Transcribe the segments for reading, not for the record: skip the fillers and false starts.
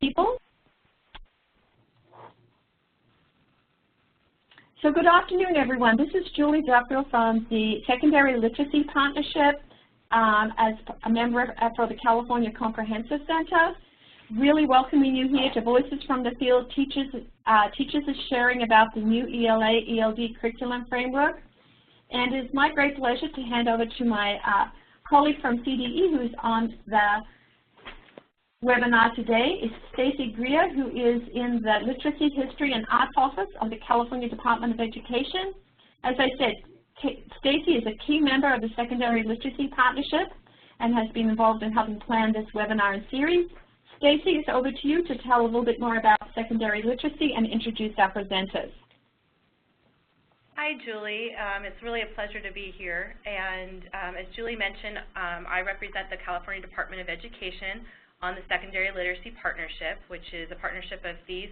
people. So good afternoon, everyone. This is Julie Duckville from the Secondary Literacy Partnership as a member for the California Comprehensive Center. Really welcoming you here to Voices from the Field. Teachers is sharing about the new ELA-ELD curriculum framework. And it's my great pleasure to hand over to my colleague from CDE who's on the webinar today. Is Stacy Greer, who is in the Literacy, History, and Arts Office of the California Department of Education. As I said, Stacy is a key member of the Secondary Literacy Partnership and has been involved in helping plan this webinar and series. Stacy, it's over to you to tell a little bit more about secondary literacy and introduce our presenters. Hi, Julie. It's really a pleasure to be here. And as Julie mentioned, I represent the California Department of Education on the Secondary Literacy Partnership, which is a partnership of these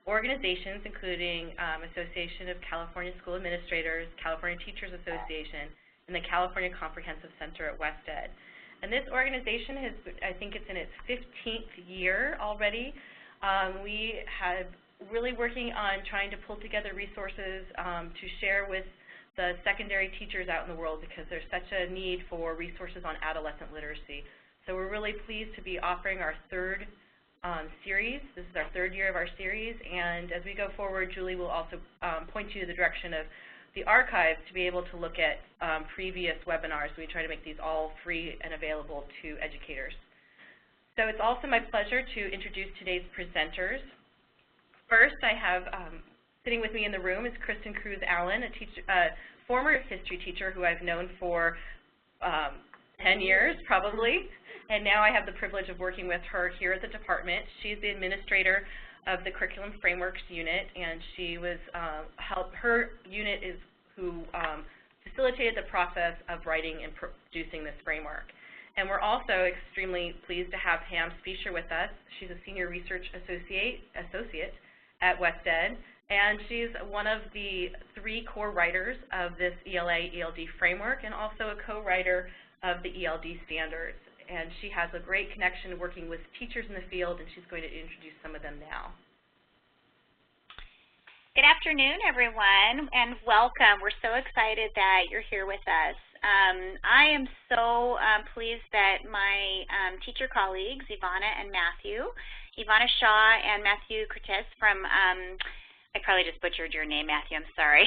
organizations, including Association of California School Administrators, California Teachers Association, and the California Comprehensive Center at WestEd. And this organization has, I think it's in its 15th year already. We have really working on trying to pull together resources to share with the secondary teachers out in the world, because there's such a need for resources on adolescent literacy. So we're really pleased to be offering our third series. This is our third year of our series, and as we go forward, Julie will also point you to the direction of the archive to be able to look at previous webinars. We try to make these all free and available to educators. So it's also my pleasure to introduce today's presenters. First, I have sitting with me in the room is Kristen Cruz Allen, a former history teacher who I've known for 10 years probably, and now I have the privilege of working with her here at the department. She's the administrator of the Curriculum Frameworks unit, and she was her unit is who facilitated the process of writing and producing this framework. And we're also extremely pleased to have Pam Spiescher with us. She's a senior research associate at WestEd, and she's one of the 3 core writers of this ELA-ELD framework and also a co-writer of the ELD standards. And she has a great connection working with teachers in the field, and she's going to introduce some of them now. Good afternoon, everyone, and welcome. We're so excited that you're here with us. I am so pleased that my teacher colleagues, Ivana and Matthew, Ivana Shaw and Matthew Cortez from, I probably just butchered your name, Matthew, I'm sorry,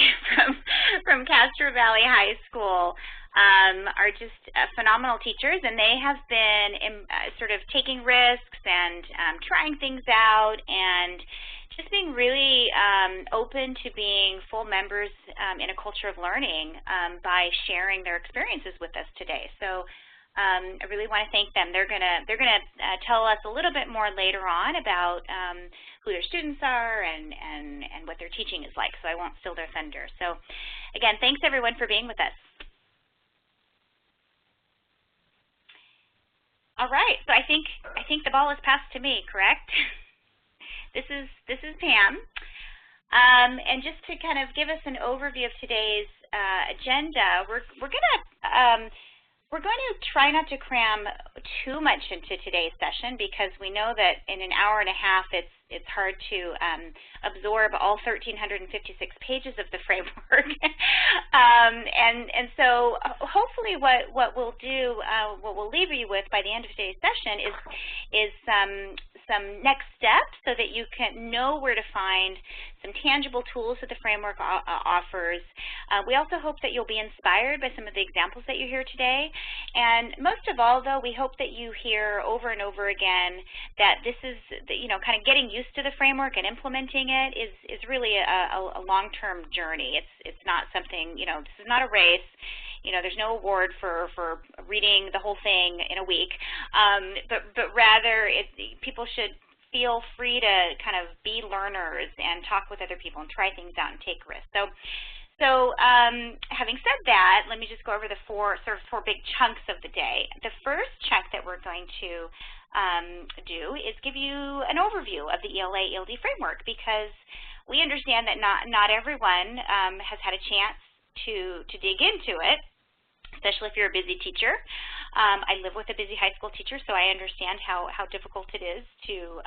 from Castro Valley High School, are just phenomenal teachers, and they have been sort of taking risks and trying things out and just being really open to being full members in a culture of learning by sharing their experiences with us today. So I really want to thank them. They're gonna tell us a little bit more later on about who their students are and what their teaching is like. So I won't steal their thunder. So again, thanks everyone for being with us. All right, so I think the ball is passed to me, correct? This is Pam, and just to kind of give us an overview of today's agenda, we're going to try not to cram too much into today's session, because we know that in an hour and a half it's hard to absorb all 1,356 pages of the framework. and so hopefully what we'll do, what we'll leave you with by the end of today's session is some next steps so that you can know where to find some tangible tools that the framework offers. We also hope that you'll be inspired by some of the examples that you hear today. And most of all, though, we hope that you hear over and over again that this is, kind of getting used to the framework and implementing it is really a long-term journey. It's not something, this is not a race. There's no award for reading the whole thing in a week, but rather people should feel free to kind of be learners and talk with other people and try things out and take risks. So having said that, let me just go over the four big chunks of the day. The first chunk that we're going to do is give you an overview of the ELA-ELD framework, because we understand that not everyone has had a chance to dig into it, especially if you're a busy teacher. I live with a busy high school teacher, so I understand how difficult it is to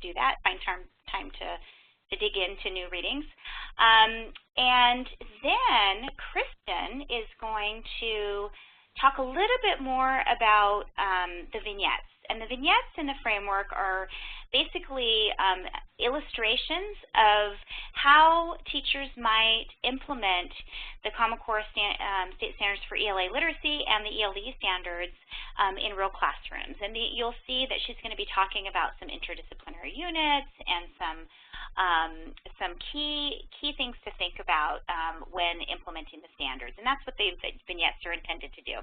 do that, find time to dig into new readings. And then Kristen is going to talk a little bit more about the vignettes. And the vignettes in the framework are basically illustrations of how teachers might implement the Common Core state standards for ELA literacy and the ELD standards in real classrooms. And you'll see that she's going to be talking about some interdisciplinary units and some key things to think about when implementing the standards. And that's what the vignettes are intended to do.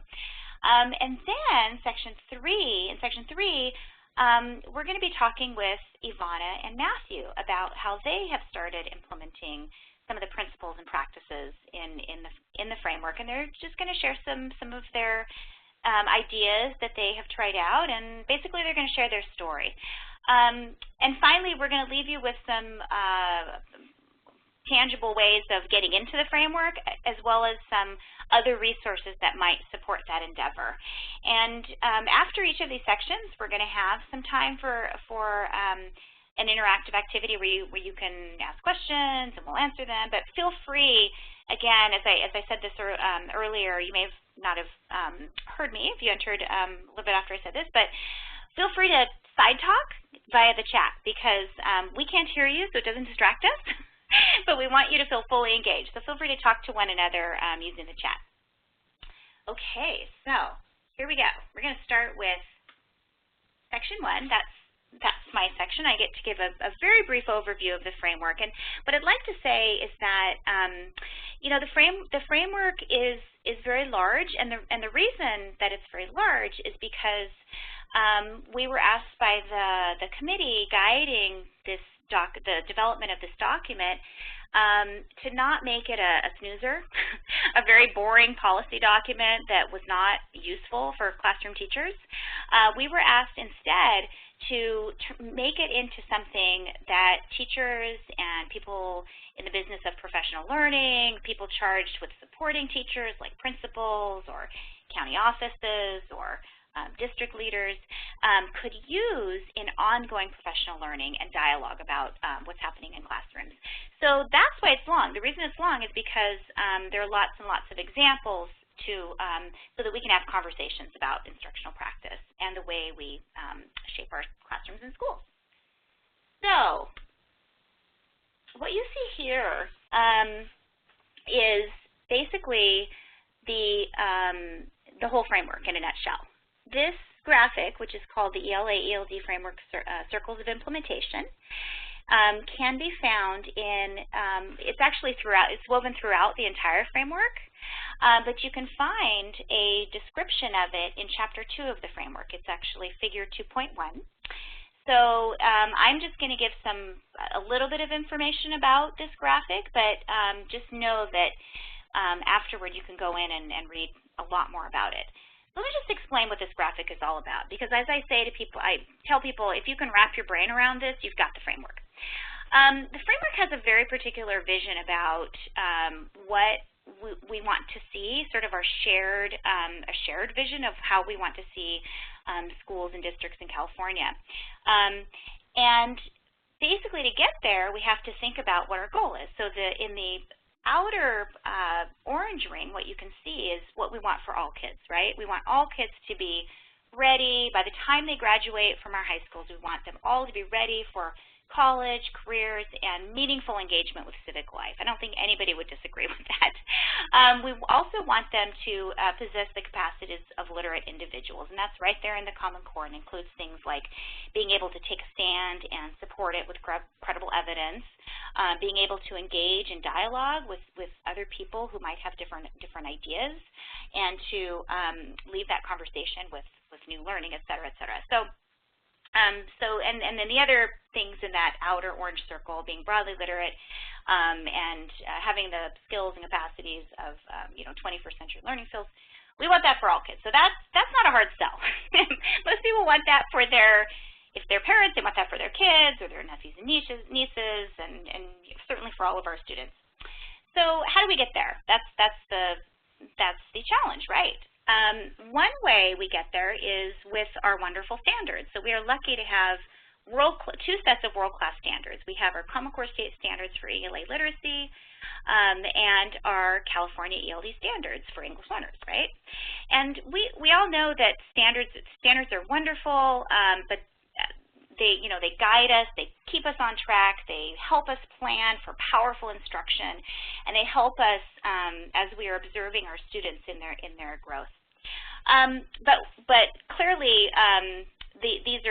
And then in Section 3, we're going to be talking with Ivana and Matthew about how they have started implementing some of the principles and practices in the framework, and they're just going to share some of their ideas that they have tried out, and basically they're going to share their story. And finally, we're going to leave you with some tangible ways of getting into the framework, as well as some other resources that might support that endeavor. And after each of these sections, we're going to have some time for an interactive activity where you can ask questions and we'll answer them. But feel free, again, as I said this earlier, you may not have heard me if you entered a little bit after I said this, but feel free to side talk via the chat, because we can't hear you, so it doesn't distract us. But we want you to feel fully engaged. So feel free to talk to one another using the chat. Okay, so here we go. We're going to start with Section 1. That's my section. I get to give a very brief overview of the framework. And what I'd like to say is that you know, the framework is very large, and the reason that it's very large is because we were asked by the committee guiding the development of this document to not make it a snoozer, a very boring policy document that was not useful for classroom teachers. We were asked instead to make it into something that teachers and people in the business of professional learning, people charged with supporting teachers like principals or county offices or district leaders could use in ongoing professional learning and dialogue about what's happening in classrooms. So that's why it's long. The reason it's long is because there are lots and lots of examples so that we can have conversations about instructional practice and the way we shape our classrooms and schools. So what you see here is basically the whole framework in a nutshell. This graphic, which is called the ELAELD Framework Circles of Implementation, can be found in, it's actually throughout, it's woven throughout the entire framework, but you can find a description of it in Chapter 2 of the framework. It's actually Figure 2.1. So I'm just going to give a little bit of information about this graphic, but just know that afterward you can go in and read a lot more about it. Let me just explain what this graphic is all about, because as I say to people, I tell people, if you can wrap your brain around this, you've got the framework. The framework has a very particular vision about what we want to see, sort of our shared vision of how we want to see schools and districts in California. And basically to get there, we have to think about what our goal is. So in the outer orange ring, what you can see is what we want for all kids, right? We want all kids to be ready. By the time they graduate from our high schools, we want them all to be ready for college, careers, and meaningful engagement with civic life. I don't think anybody would disagree with that. We also want them to possess the capacities of literate individuals, and that's right there in the Common Core, and includes things like being able to take a stand and support it with credible evidence, being able to engage in dialogue with other people who might have different ideas, and to leave that conversation with new learning, et cetera, et cetera. And then the other things in that outer orange circle, being broadly literate and having the skills and capacities of 21st century learning skills, we want that for all kids. So that's not a hard sell. Most people want that for if they're parents, they want that for their kids or their nephews and nieces, and certainly for all of our students. So how do we get there? That's the challenge, right? One way we get there is with our wonderful standards. So we are lucky to have two sets of world-class standards. We have our Common Core State Standards for ELA literacy and our California ELD standards for English learners, right? And we all know that standards are wonderful, but they guide us, they keep us on track, they help us plan for powerful instruction, and they help us as we are observing our students in their growth. But clearly, these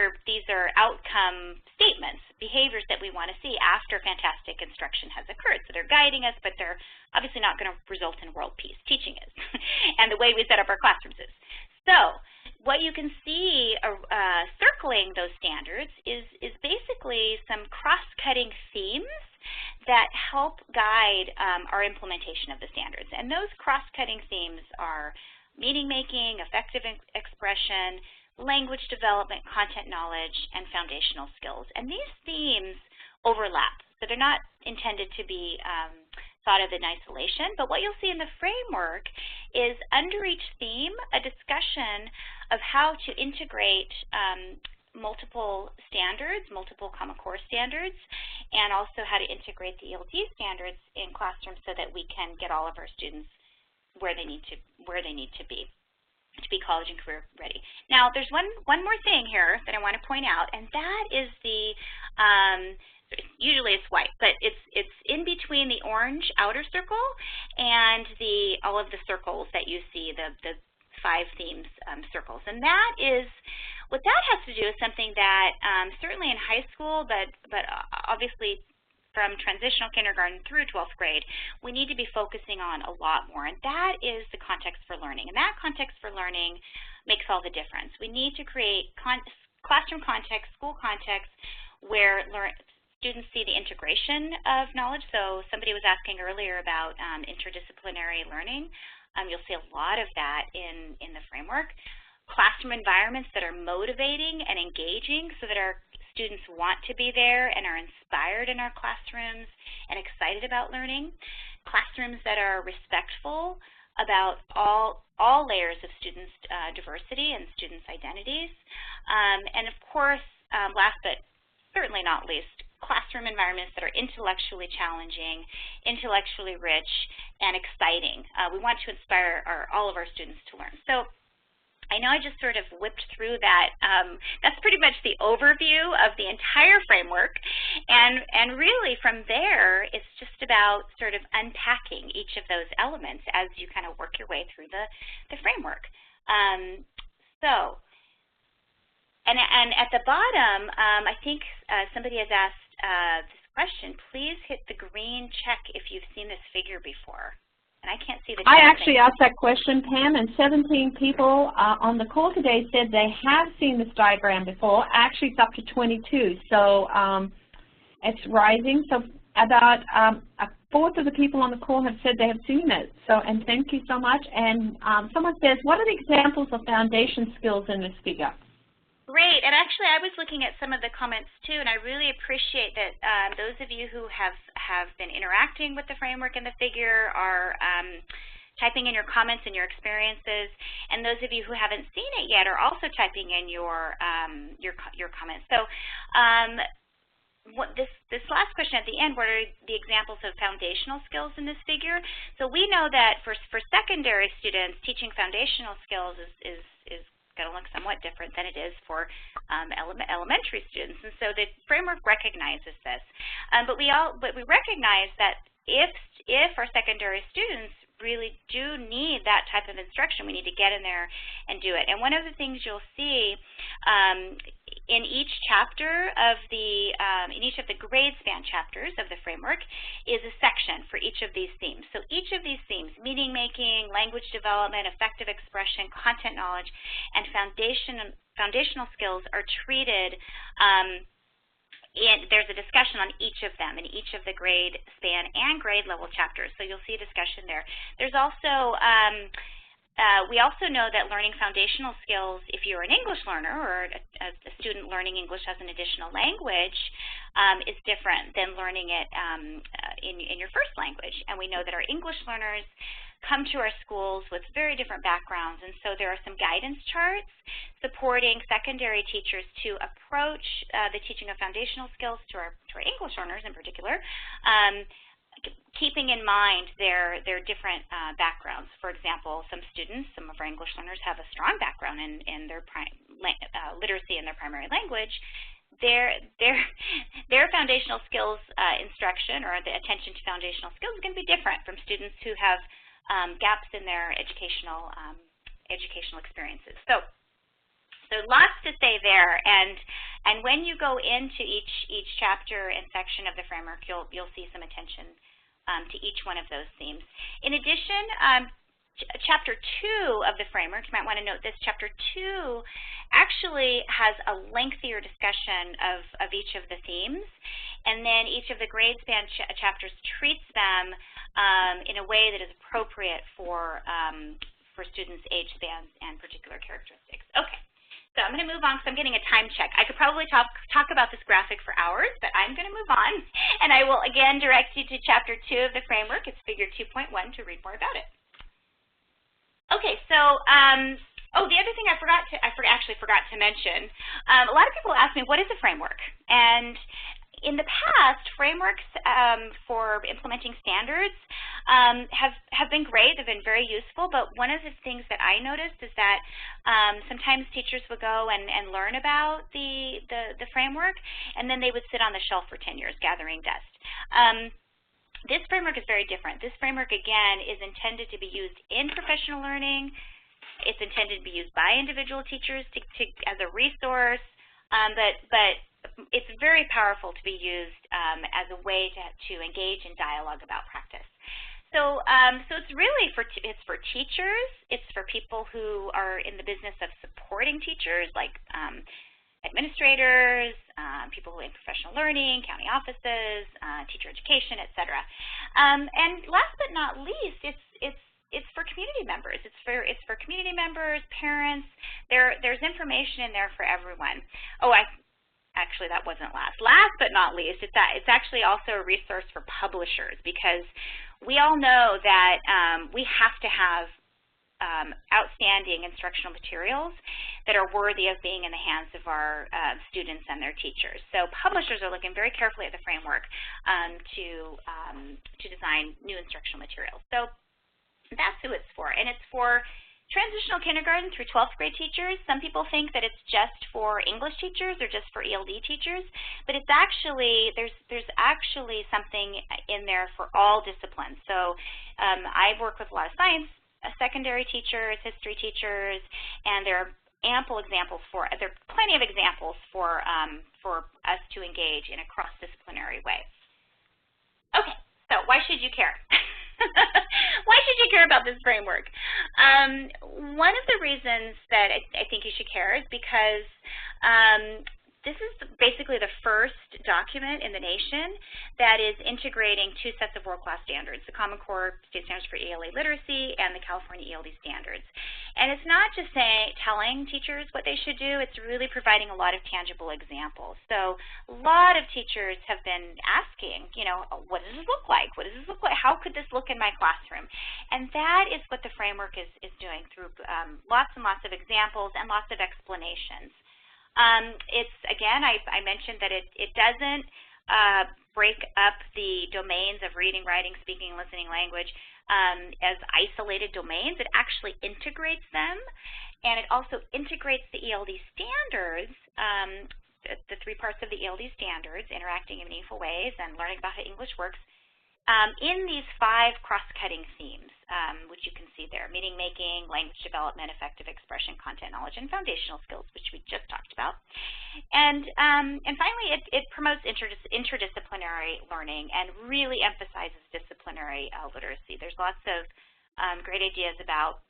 are outcome statements, behaviors that we want to see after fantastic instruction has occurred. So they're guiding us, but they're obviously not going to result in world peace. Teaching is, and the way we set up our classrooms is. So what you can see circling those standards is basically some cross-cutting themes that help guide our implementation of the standards. And those cross-cutting themes are meaning-making, effective expression, language development, content knowledge, and foundational skills. And these themes overlap. So they're not intended to be thought of in isolation, but what you'll see in the framework is under each theme a discussion of how to integrate multiple standards, multiple Common Core standards, and also how to integrate the ELD standards in classrooms so that we can get all of our students where they need to be college and career ready. Now, there's one more thing here that I want to point out, and that is the usually it's white, but it's in between the orange outer circle and all of the circles that you see, the 5 themes circles. And that is, what that has to do is something that certainly in high school, but obviously from transitional kindergarten through 12th grade, we need to be focusing on a lot more, and that is the context for learning. And that context for learning makes all the difference. We need to create classroom context, school context, where students see the integration of knowledge. So somebody was asking earlier about interdisciplinary learning. You'll see a lot of that in the framework. Classroom environments that are motivating and engaging so that our students want to be there and are inspired in our classrooms and excited about learning. Classrooms that are respectful about all layers of students' diversity and students' identities. And of course, last but certainly not least, classroom environments that are intellectually challenging, intellectually rich, and exciting. We want to inspire all of our students to learn. So I know I just sort of whipped through that. That's pretty much the overview of the entire framework. And really from there, it's just about sort of unpacking each of those elements as you kind of work your way through the framework. And at the bottom, I think somebody has asked this question. Please hit the green check if you've seen this figure before. And I can't see the chat. I actually asked that question, Pam, and 17 people on the call today said they have seen this diagram before. Actually, it's up to 22, so it's rising. So about a fourth of the people on the call have said they have seen it. So, and thank you so much. And someone says, what are the examples of foundation skills in this figure? Great, and actually I was looking at some of the comments too, and I really appreciate that those of you who have been interacting with the framework and the figure are typing in your comments and your experiences, and those of you who haven't seen it yet are also typing in your comments. So this last question at the end, what are the examples of foundational skills in this figure? So we know that for secondary students, teaching foundational skills is going to look somewhat different than it is for elementary students, and so the framework recognizes this. But we recognize that if our secondary students really do need that type of instruction, we need to get in there and do it. And one of the things you'll see in each chapter of in each of the grade span chapters of the framework is a section for each of these themes. So each of these themes, meaning making, language development, effective expression, content knowledge, and foundational skills are treated there's a discussion on each of them in each of the grade span and grade level chapters. So you'll see a discussion there. There's also, we also know that learning foundational skills, if you're an English learner or a student learning English as an additional language, is different than learning it in your first language. And we know that our English learners come to our schools with very different backgrounds, and so there are some guidance charts supporting secondary teachers to approach the teaching of foundational skills to our English learners in particular, keeping in mind their different backgrounds. For example, some of our English learners have a strong background in their literacy in their primary language. Their foundational skills instruction, or the attention to foundational skills, is going to be different from students who have gaps in their educational experiences. So lots to say there, and when you go into each chapter and section of the framework, you'll see some attention to each one of those themes. In addition, Chapter 2 of the framework, you might want to note this, Chapter 2 actually has a lengthier discussion of each of the themes, and then each of the grade span chapters treats them in a way that is appropriate for students' age spans and particular characteristics. Okay. So I'm going to move on because I'm getting a time check. I could probably talk about this graphic for hours, but I'm going to move on. And I will again direct you to Chapter 2 of the framework. It's Figure 2.1 to read more about it. Okay, so the other thing I actually forgot to mention. A lot of people ask me, what is a framework? And in the past, frameworks for implementing standards have been great. They've been very useful. But one of the things that I noticed is that sometimes teachers would go and learn about the framework, and then they would sit on the shelf for 10 years gathering dust. This framework is very different. This framework, again, is intended to be used in professional learning. It's intended to be used by individual teachers as a resource, but it's very powerful to be used as a way to engage in dialogue about practice. So it's really for teachers. It's for people who are in the business of supporting teachers, like administrators, people who are in professional learning, county offices, teacher education, etc. And last but not least, it's for community members. It's for community members, parents. There's information in there for everyone. Oh, actually that wasn't last. Last but not least, it's actually also a resource for publishers, because we all know that we have to have outstanding instructional materials that are worthy of being in the hands of our students and their teachers. So publishers are looking very carefully at the framework to design new instructional materials. So that's who it's for, and it's for transitional kindergarten through 12th grade teachers. Some people think that it's just for English teachers or just for ELD teachers, but it's actually, there's actually something in there for all disciplines. So I work with a lot of science secondary teachers, history teachers, and there are ample examples there are plenty of examples for us to engage in a cross-disciplinary way. Okay, so why should you care? Why should you care about this framework? One of the reasons that I think you should care is because this is basically the first document in the nation that is integrating two sets of world-class standards, the Common Core State Standards for ELA Literacy and the California ELD Standards. And it's not just telling teachers what they should do, it's really providing a lot of tangible examples. So a lot of teachers have been asking, you know, what does this look like? What does this look like? How could this look in my classroom? And that is what the framework is doing through lots and lots of examples and lots of explanations. It's, again, I mentioned that it doesn't break up the domains of reading, writing, speaking, listening, language as isolated domains. It actually integrates them, and it also integrates the ELD standards, the three parts of the ELD standards, interacting in meaningful ways and learning about how English works, in these 5 cross-cutting themes, which you can see there: meaning making, language development, effective expression, content knowledge, and foundational skills, which we just talked about. And finally, it promotes interdisciplinary learning and really emphasizes disciplinary literacy. There's lots of great ideas about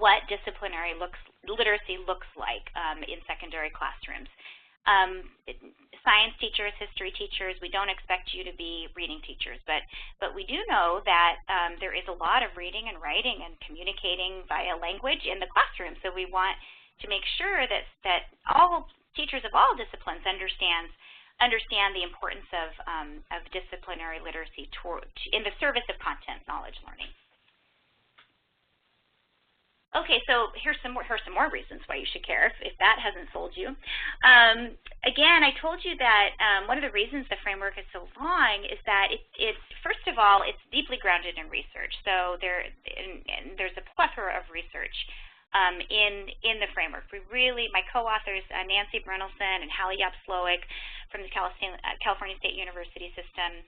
what disciplinary literacy looks like in secondary classrooms. Science teachers, history teachers, we don't expect you to be reading teachers, but we do know that there is a lot of reading and writing and communicating via language in the classroom. So we want to make sure that all teachers of all disciplines understand the importance of disciplinary literacy in the service of content knowledge learning. Okay, so here's some more reasons why you should care if that hasn't sold you. Again, I told you that one of the reasons the framework is so long is that it's first of all, it's deeply grounded in research. So there's a plethora of research in the framework. My co-authors, Nancy Brynelson and Hallie Yapslowick from the California State University system,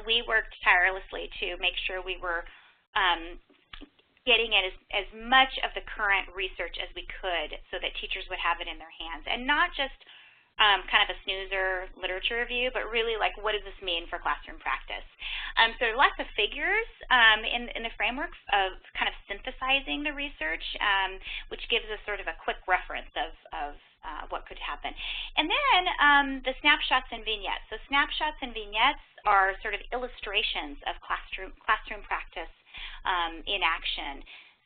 we worked tirelessly to make sure we were getting at as much of the current research as we could so that teachers would have it in their hands, and not just kind of a snoozer literature review, but really like, what does this mean for classroom practice? So there are lots of figures in the framework of kind of synthesizing the research, which gives us sort of a quick reference of what could happen. And then the snapshots and vignettes. So snapshots and vignettes are sort of illustrations of classroom practice in action.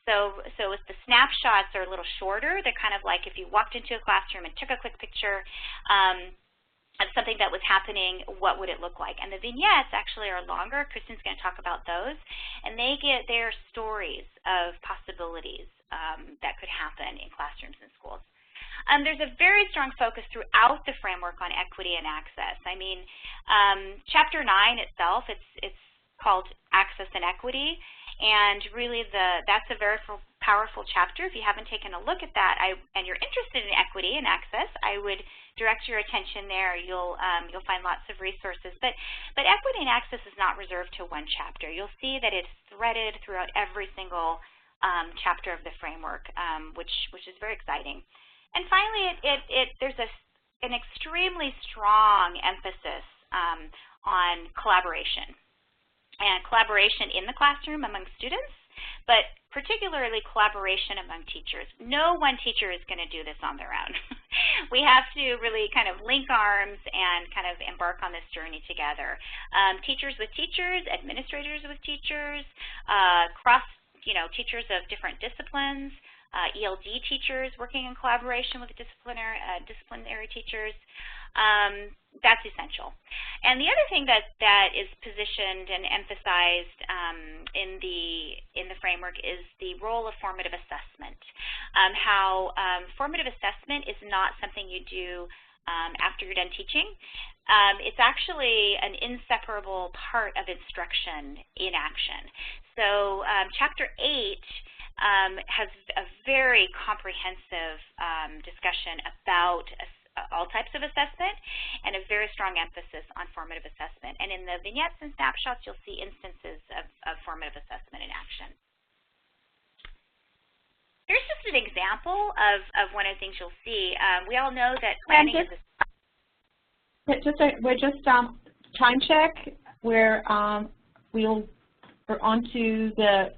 So if the snapshots are a little shorter, they're kind of like if you walked into a classroom and took a quick picture of something that was happening, what would it look like? And the vignettes actually are longer. Kristen's going to talk about those. And they get their stories of possibilities that could happen in classrooms and schools. There's a very strong focus throughout the framework on equity and access. I mean, Chapter 9 itself, it's called Access and Equity. And really, that's a very powerful chapter. If you haven't taken a look at that, and you're interested in equity and access, I would direct your attention there. You'll find lots of resources. But equity and access is not reserved to one chapter. You'll see that it's threaded throughout every single chapter of the framework, which is very exciting. And finally, there's an extremely strong emphasis on collaboration. And collaboration in the classroom among students, but particularly collaboration among teachers. No one teacher is going to do this on their own. We have to really kind of link arms and kind of embark on this journey together. Teachers with teachers, administrators with teachers, teachers of different disciplines, ELD teachers working in collaboration with disciplinary teachers. That's essential. And the other thing that is positioned and emphasized in the framework is the role of formative assessment. How formative assessment is not something you do after you're done teaching. It's actually an inseparable part of instruction in action. So Chapter 8 has a very comprehensive discussion about all types of assessment and a very strong emphasis on formative assessment. And in the vignettes and snapshots, you'll see instances of formative assessment in action. Here's just an example of one of the things you'll see. We all know that planning is we're just time check. We're on to the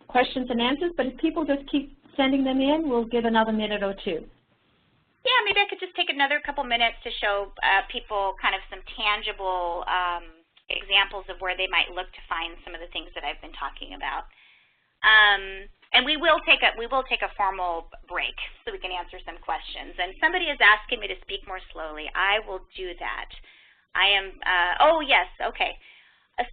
questions and answers, but if people just keep sending them in, we'll give another minute or two. Yeah, maybe I could just take another couple minutes to show people kind of some tangible examples of where they might look to find some of the things that I've been talking about. And we will take a formal break so we can answer some questions. And somebody is asking me to speak more slowly. I will do that. I am. Oh yes. Okay.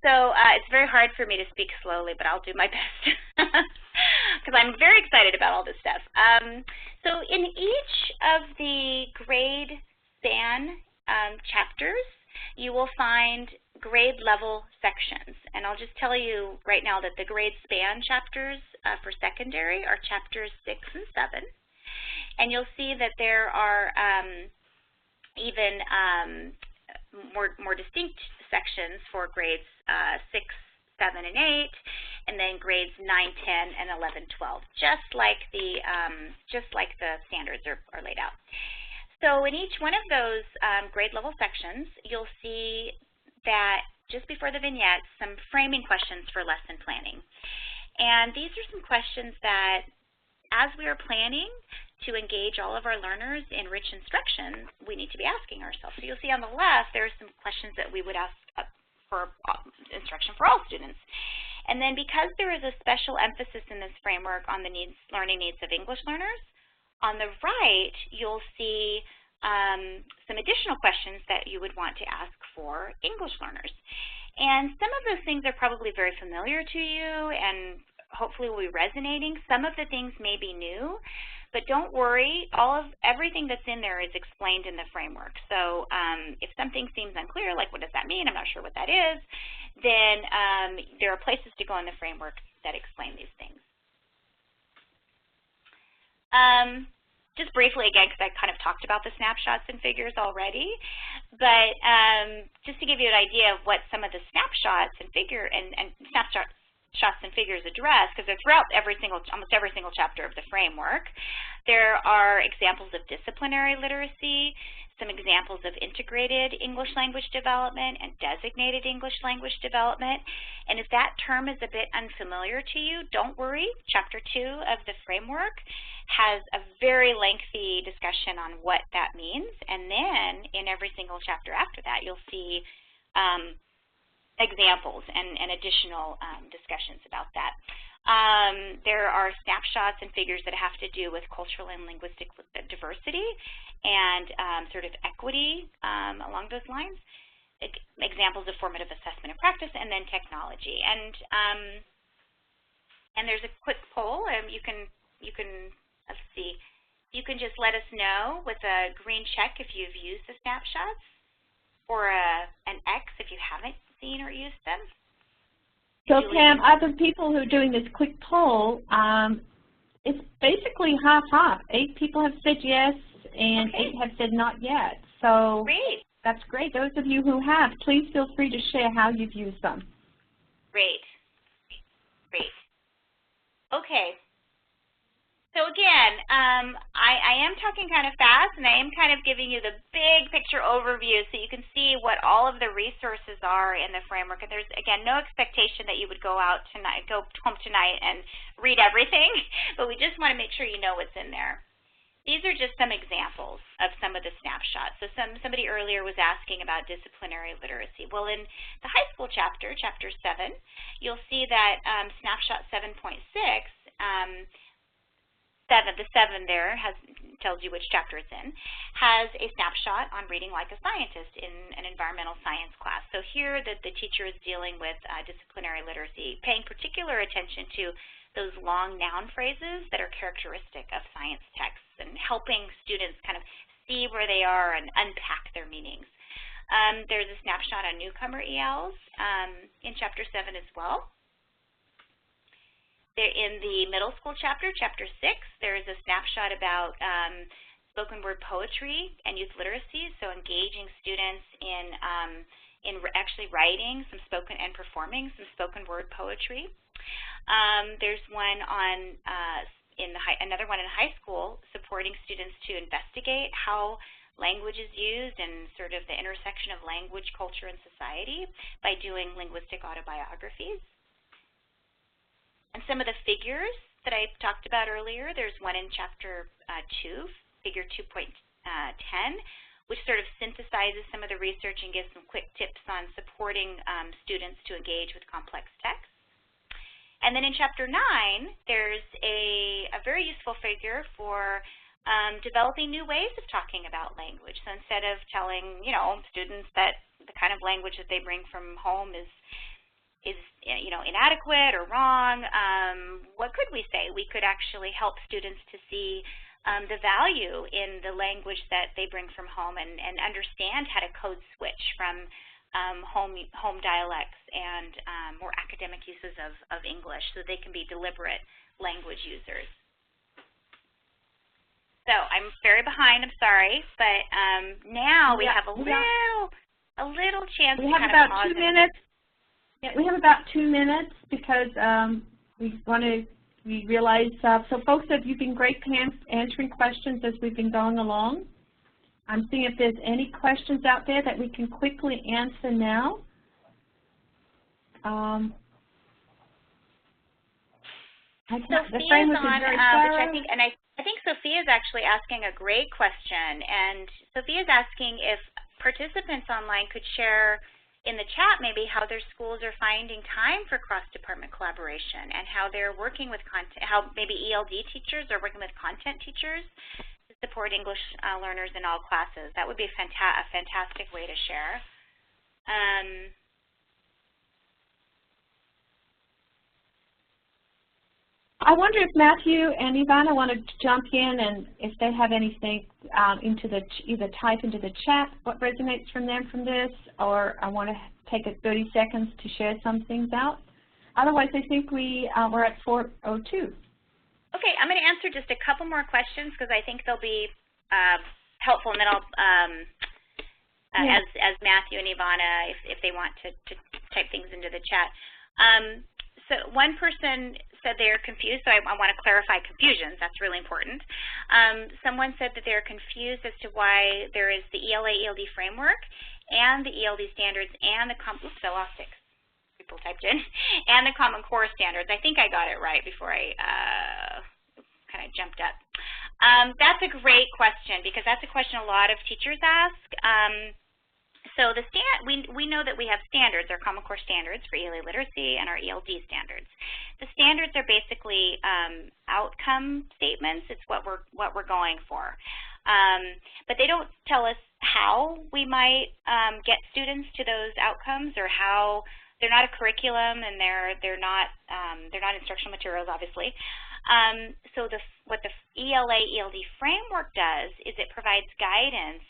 So it's very hard for me to speak slowly, but I'll do my best because I'm very excited about all this stuff. So in each of the grade span chapters, you will find grade level sections. And I'll just tell you right now that the grade span chapters for secondary are chapters 6 and 7. And you'll see that there are even more distinct sections for grades 6, 7, and 8, and then grades 9, 10, and 11, 12, just like the standards are laid out. So in each one of those grade level sections, you'll see that just before the vignettes, some framing questions for lesson planning. And these are some questions that, as we are planning to engage all of our learners in rich instruction, we need to be asking ourselves. So you'll see on the left, there are some questions that we would ask for instruction for all students. And then because there is a special emphasis in this framework on the learning needs of English learners, on the right, you'll see some additional questions that you would want to ask for English learners. And some of those things are probably very familiar to you and hopefully will be resonating. Some of the things may be new, but don't worry, everything that's in there is explained in the framework. So if something seems unclear, like what does that mean, I'm not sure what that is, then there are places to go in the framework that explain these things. Just briefly again, because I kind of talked about the snapshots and figures already, but just to give you an idea of what some of the snapshots and snapshots and figures address, because they're throughout almost every single chapter of the framework. There are examples of disciplinary literacy, some examples of integrated English language development and designated English language development. And if that term is a bit unfamiliar to you, don't worry. Chapter 2 of the framework has a very lengthy discussion on what that means. And then in every single chapter after that, you'll see examples and additional discussions about that. There are snapshots and figures that have to do with cultural and linguistic diversity and sort of equity along those lines. Examples of formative assessment and practice, and then technology. And there's a quick poll. You can let's see. You can just let us know with a green check if you've used the snapshots, or an X if you haven't seen or used them. So Pam, other people who are doing this quick poll, it's basically half-half. 8 people have said yes, and 8 have said not yet. So great. That's great. Those of you who have, please feel free to share how you've used them. Great. Great. Okay. So again, I am talking kind of fast, and I am kind of giving you the big picture overview so you can see what all of the resources are in the framework. And there's, again, no expectation that you would go home tonight and read everything, but we just want to make sure you know what's in there. These are just some examples of some of the snapshots. So somebody earlier was asking about disciplinary literacy. Well, in the high school chapter, Chapter 7, you'll see that snapshot 7.6, the 7 there tells you which chapter it's in, has a snapshot on reading like a scientist in an environmental science class. So here the teacher is dealing with disciplinary literacy, paying particular attention to those long noun phrases that are characteristic of science texts and helping students kind of see where they are and unpack their meanings. There's a snapshot on newcomer ELs in Chapter 7 as well. In the middle school chapter, Chapter 6, there is a snapshot about spoken word poetry and youth literacy, so engaging students in actually writing some spoken and performing some spoken word poetry. There's one on another one in high school, supporting students to investigate how language is used and sort of the intersection of language, culture, and society by doing linguistic autobiographies. And some of the figures that I talked about earlier, there's one in Chapter 2, Figure 2.10, which sort of synthesizes some of the research and gives some quick tips on supporting students to engage with complex texts. And then in Chapter 9, there's a very useful figure for developing new ways of talking about language. So instead of telling, students that the kind of language that they bring from home is inadequate or wrong, what could we say? We could actually help students to see the value in the language that they bring from home and understand how to code switch from home dialects and more academic uses of English so they can be deliberate language users. So I'm very behind, I'm sorry, but now we have a little chance to kind of pause. We have about 2 minutes. Yeah, we have about 2 minutes because we realize, so folks, you've been great answering questions as we've been going along. I'm seeing if there's any questions out there that we can quickly answer now. Sophia's on, I think Sophia's actually asking a great question, and Sophia's asking if participants online could share in the chat maybe how their schools are finding time for cross-department collaboration and how they're working with content, how maybe ELD teachers are working with content teachers to support English learners in all classes. That would be a fantastic way to share. I wonder if Matthew and Ivana want to jump in, and if they have anything into the either type into the chat what resonates from them from this, or I want to take 30 seconds to share some things out. Otherwise, I think we're at 4:02. Okay, I'm going to answer just a couple more questions because I think they'll be helpful, and then I'll, as Matthew and Ivana, if they want to type things into the chat. So one person said they're confused, so I want to clarify confusions. That's really important. Someone said that they're confused as to why there is the ELA-ELD framework and the ELD standards and the people typed in, and the Common Core standards. I think I got it right before I kind of jumped up. That's a great question because that's a question a lot of teachers ask. So we know that we have standards, our Common Core standards for ELA literacy and our ELD standards. The standards are basically outcome statements. It's what we're going for. But they don't tell us how we might get students to those outcomes, or how they're not a curriculum, and they're not instructional materials, obviously. So what the ELA-ELD framework does is it provides guidance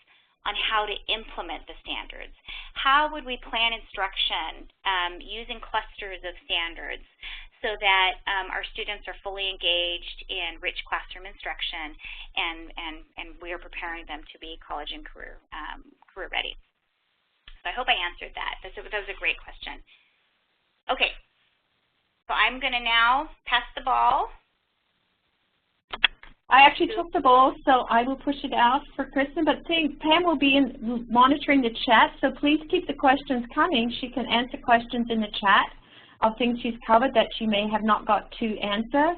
on how to implement the standards. How would we plan instruction using clusters of standards so that our students are fully engaged in rich classroom instruction, and we are preparing them to be college and career ready. So I hope I answered that. That was a great question. Okay, so I'm going to now pass the ball. I actually took the ball, so I will push it out for Kristen, but Pam will be monitoring the chat, so please keep the questions coming. She can answer questions in the chat of things she's covered that she may have not got to answer.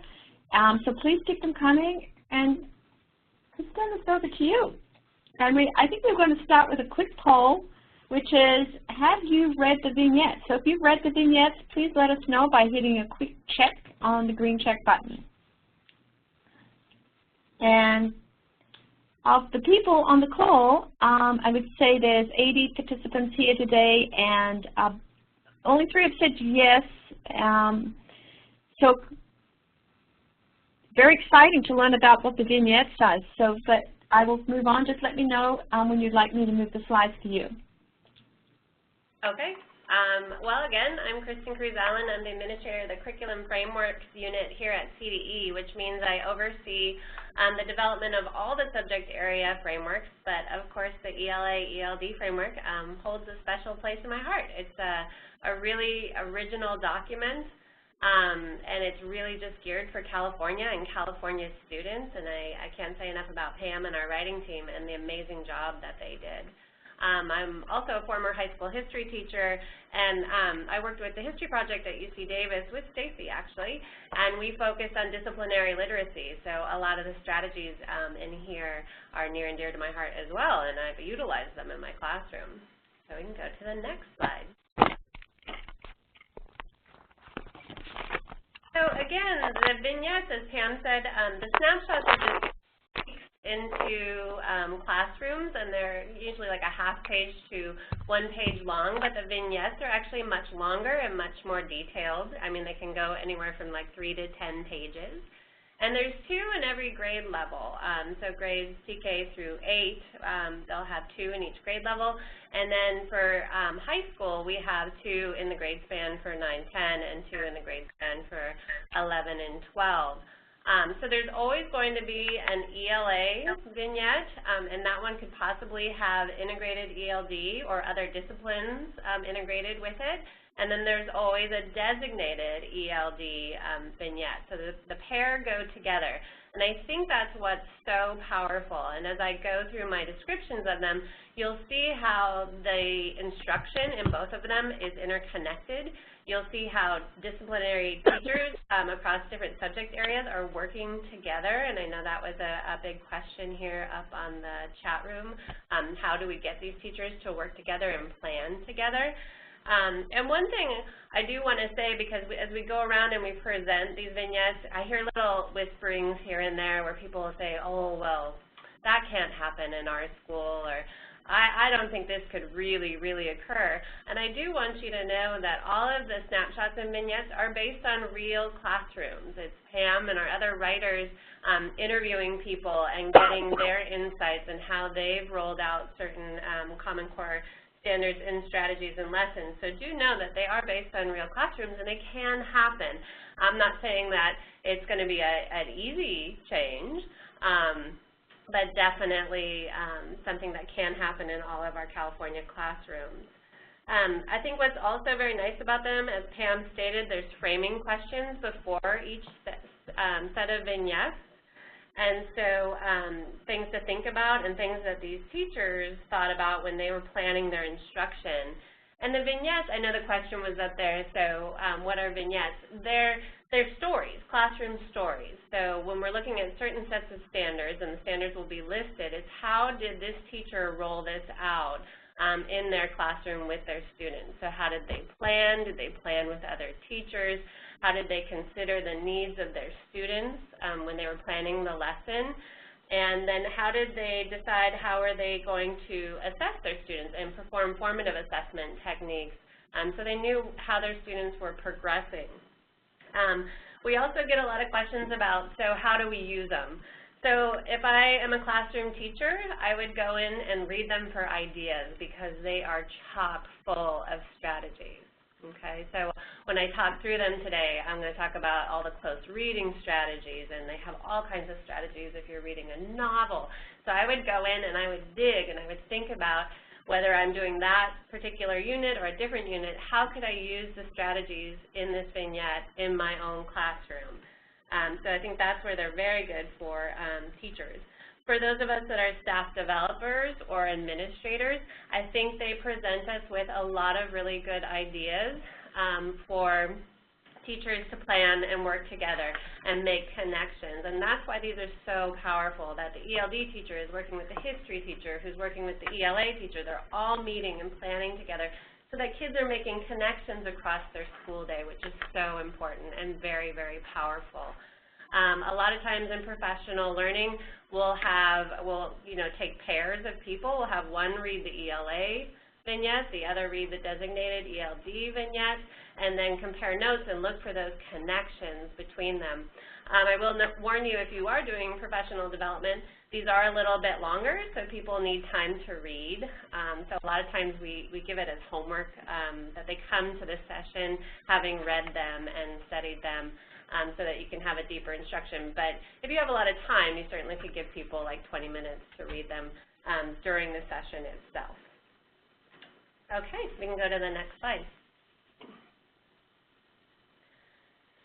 So please keep them coming, and Kristen, let's go over to you. And I think we're going to start with a quick poll, which is, have you read the vignettes? So if you've read the vignettes, please let us know by hitting a quick check on the green check button. And of the people on the call, I would say there's 80 participants here today, and only 3 have said yes. So very exciting to learn about what the vignette does. So, but I will move on. Just let me know when you'd like me to move the slides to you. Okay. Well, again, I'm Kristen Cruz-Allen. I'm the administrator of the Curriculum Frameworks unit here at CDE, which means I oversee the development of all the subject area frameworks, but of course the ELA-ELD framework holds a special place in my heart. It's a really original document, and it's really just geared for California and California students, and I can't say enough about Pam and our writing team and the amazing job that they did. I'm also a former high school history teacher, and I worked with the History Project at UC Davis with Stacy, actually, and we focused on disciplinary literacy. So a lot of the strategies in here are near and dear to my heart as well, and I've utilized them in my classroom. So we can go to the next slide. So again, the vignettes, as Pam said, the snapshots are just into classrooms, and they're usually like a half page to 1 page long, but the vignettes are actually much longer and much more detailed. I mean, they can go anywhere from like 3 to 10 pages. And there's 2 in every grade level. So grades CK through 8, they'll have 2 in each grade level. And then for high school, we have 2 in the grade span for 9, 10, and 2 in the grade span for 11 and 12. So there's always going to be an ELA vignette, and that one could possibly have integrated ELD or other disciplines integrated with it. And then there's always a designated ELD vignette. So the pair go together. And I think that's what's so powerful. And as I go through my descriptions of them, you'll see how the instruction in both of them is interconnected. You'll see how disciplinary teachers across different subject areas are working together, and I know that was a big question here up on the chat room. How do we get these teachers to work together and plan together? And one thing I do want to say, because as we go around and we present these vignettes, I hear little whisperings here and there where people will say, oh, well, that can't happen in our school, or I don't think this could really occur. And I do want you to know that all of the snapshots and vignettes are based on real classrooms. It's Pam and our other writers interviewing people and getting their insights and how they've rolled out certain Common Core standards and strategies and lessons. So do know that they are based on real classrooms, and they can happen. I'm not saying that it's going to be an easy change, but definitely something that can happen in all of our California classrooms. I think what's also very nice about them, as Pam stated, there's framing questions before each set of vignettes. And so things to think about and things that these teachers thought about when they were planning their instruction. And the vignettes, I know the question was up there, so what are vignettes? They're stories, classroom stories. So when we're looking at certain sets of standards, and the standards will be listed, it's how did this teacher roll this out in their classroom with their students? So how did they plan? Did they plan with other teachers? How did they consider the needs of their students when they were planning the lesson? And then how did they decide how are they going to assess their students and perform formative assessment techniques so they knew how their students were progressing? We also get a lot of questions about, so how do we use them? So if I am a classroom teacher, I would go in and read them for ideas because they are chock full of strategies. Okay, so when I talk through them today, I'm going to talk about all the close reading strategies, and they have all kinds of strategies if you're reading a novel. So I would go in and I would dig and I would think about whether I'm doing that particular unit or a different unit, how could I use the strategies in this vignette in my own classroom? So I think that's where they're very good for teachers. For those of us that are staff developers or administrators, I think they present us with a lot of really good ideas for teachers to plan and work together and make connections. And that's why these are so powerful, that the ELD teacher is working with the history teacher who's working with the ELA teacher. They're all meeting and planning together so that kids are making connections across their school day, which is so important and very powerful. A lot of times in professional learning, we'll take pairs of people. We'll have one read the ELA vignette, the other read the designated ELD vignette, and then compare notes and look for those connections between them. I will warn you, if you are doing professional development, these are a little bit longer, so people need time to read. So a lot of times we give it as homework, that they come to this session having read them and studied them, so that you can have a deeper instruction. But if you have a lot of time, you certainly could give people like 20 minutes to read them during the session itself. Okay, we can go to the next slide.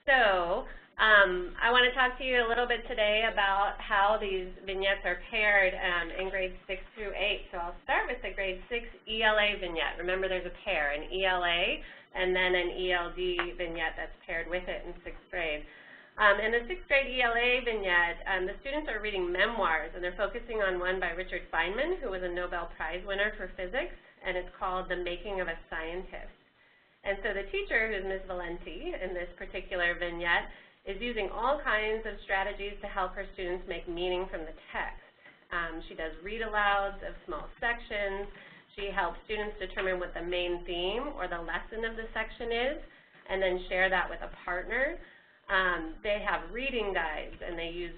So I want to talk to you a little bit today about how these vignettes are paired in grades 6 through 8. So I'll start with the grade 6 ELA vignette. Remember, there's a pair, an ELA and then an ELD vignette that's paired with it in 6th grade. In the 6th grade ELA vignette, the students are reading memoirs, and they're focusing on one by Richard Feynman, who was a Nobel Prize winner for physics, and it's called The Making of a Scientist. And so the teacher, who's Ms. Valenti in this particular vignette, is using all kinds of strategies to help her students make meaning from the text. She does read-alouds of small sections. She helps students determine what the main theme or the lesson of the section is, and then share that with a partner. They have reading guides, and they use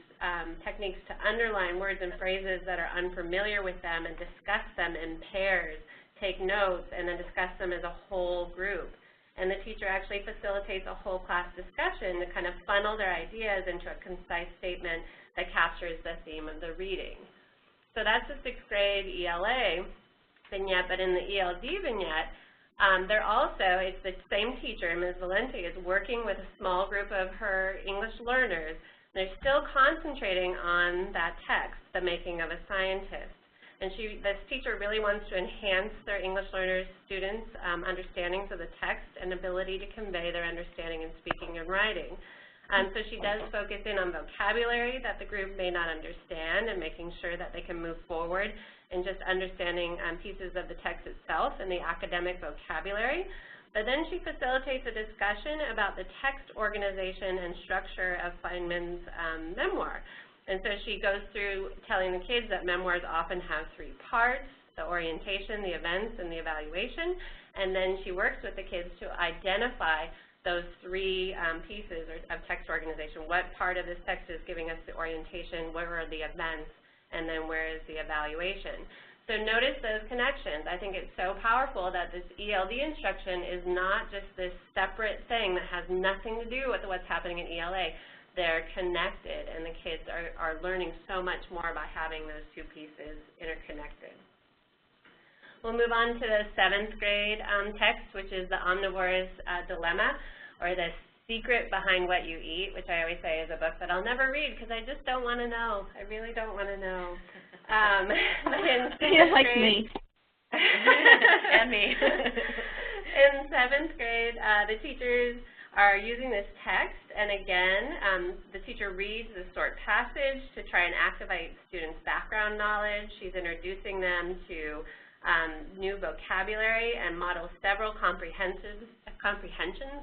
techniques to underline words and phrases that are unfamiliar with them and discuss them in pairs, take notes, and then discuss them as a whole group. And the teacher actually facilitates a whole class discussion to kind of funnel their ideas into a concise statement that captures the theme of the reading. So that's the 6th grade ELA vignette, but in the ELD vignette, it's the same teacher, Ms. Valenti, is working with a small group of her English learners. They're still concentrating on that text, The Making of a Scientist. And this teacher really wants to enhance their English learners' students' understandings of the text and ability to convey their understanding in speaking and writing. So she does focus in on vocabulary that the group may not understand and making sure that they can move forward in just understanding pieces of the text itself and the academic vocabulary. But then she facilitates a discussion about the text organization and structure of Feynman's memoir. And so she goes through telling the kids that memoirs often have 3 parts, the orientation, the events, and the evaluation. And then she works with the kids to identify those three pieces of text organization. What part of this text is giving us the orientation, where are the events, and then where is the evaluation. So notice those connections. I think it's so powerful that this ELD instruction is not just this separate thing that has nothing to do with what's happening in ELA. They're connected, and the kids are learning so much more by having those two pieces interconnected. We'll move on to the 7th grade text, which is the Omnivore's Dilemma, or the secret behind what you eat, which I always say is a book that I'll never read because I just don't want to know. I really don't want to know. You're like me. And me. In 7th grade, the teachers are using this text, and again, the teacher reads the short passage to try and activate students' background knowledge. She's introducing them to new vocabulary and models several comprehension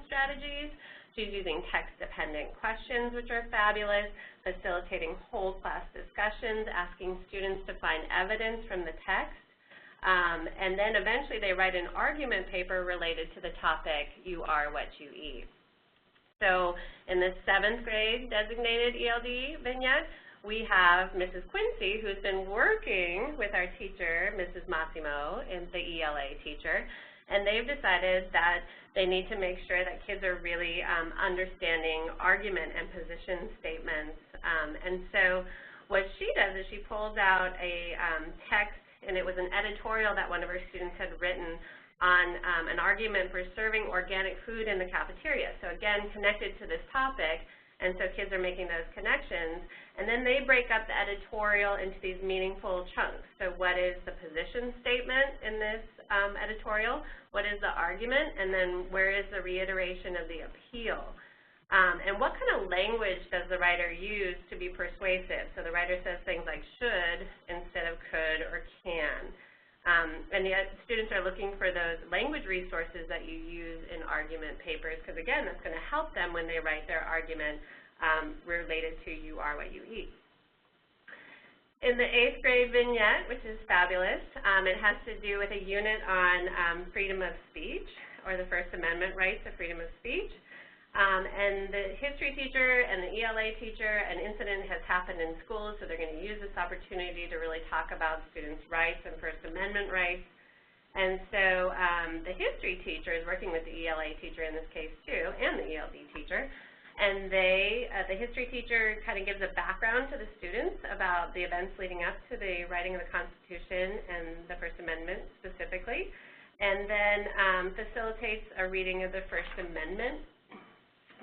strategies. She's using text-dependent questions, which are fabulous, facilitating whole class discussions, asking students to find evidence from the text, and then eventually they write an argument paper related to the topic, you are what you eat. So in the 7th grade designated ELD vignette, we have Mrs. Quincy, who's been working with our teacher, Mrs. Massimo, and the ELA teacher, and they've decided that they need to make sure that kids are really understanding argument and position statements. And so what she does is she pulls out a text, and it was an editorial that one of her students had written on an argument for serving organic food in the cafeteria. So again, connected to this topic, and so kids are making those connections. And then they break up the editorial into these meaningful chunks. So what is the position statement in this editorial? What is the argument? And then where is the reiteration of the appeal? And what kind of language does the writer use to be persuasive? So the writer says things like should instead of could or can. And yet students are looking for those language resources that you use in argument papers, because again, that's going to help them when they write their argument related to you are what you eat. In the 8th grade vignette, which is fabulous, it has to do with a unit on freedom of speech, or the First Amendment rights of freedom of speech. And the history teacher and the ELA teacher, an incident has happened in schools, so they're going to use this opportunity to really talk about students' rights and First Amendment rights. And so the history teacher is working with the ELA teacher in this case too, and the ELD teacher. And the history teacher kind of gives a background to the students about the events leading up to the writing of the Constitution and the First Amendment specifically, and then facilitates a reading of the First Amendment.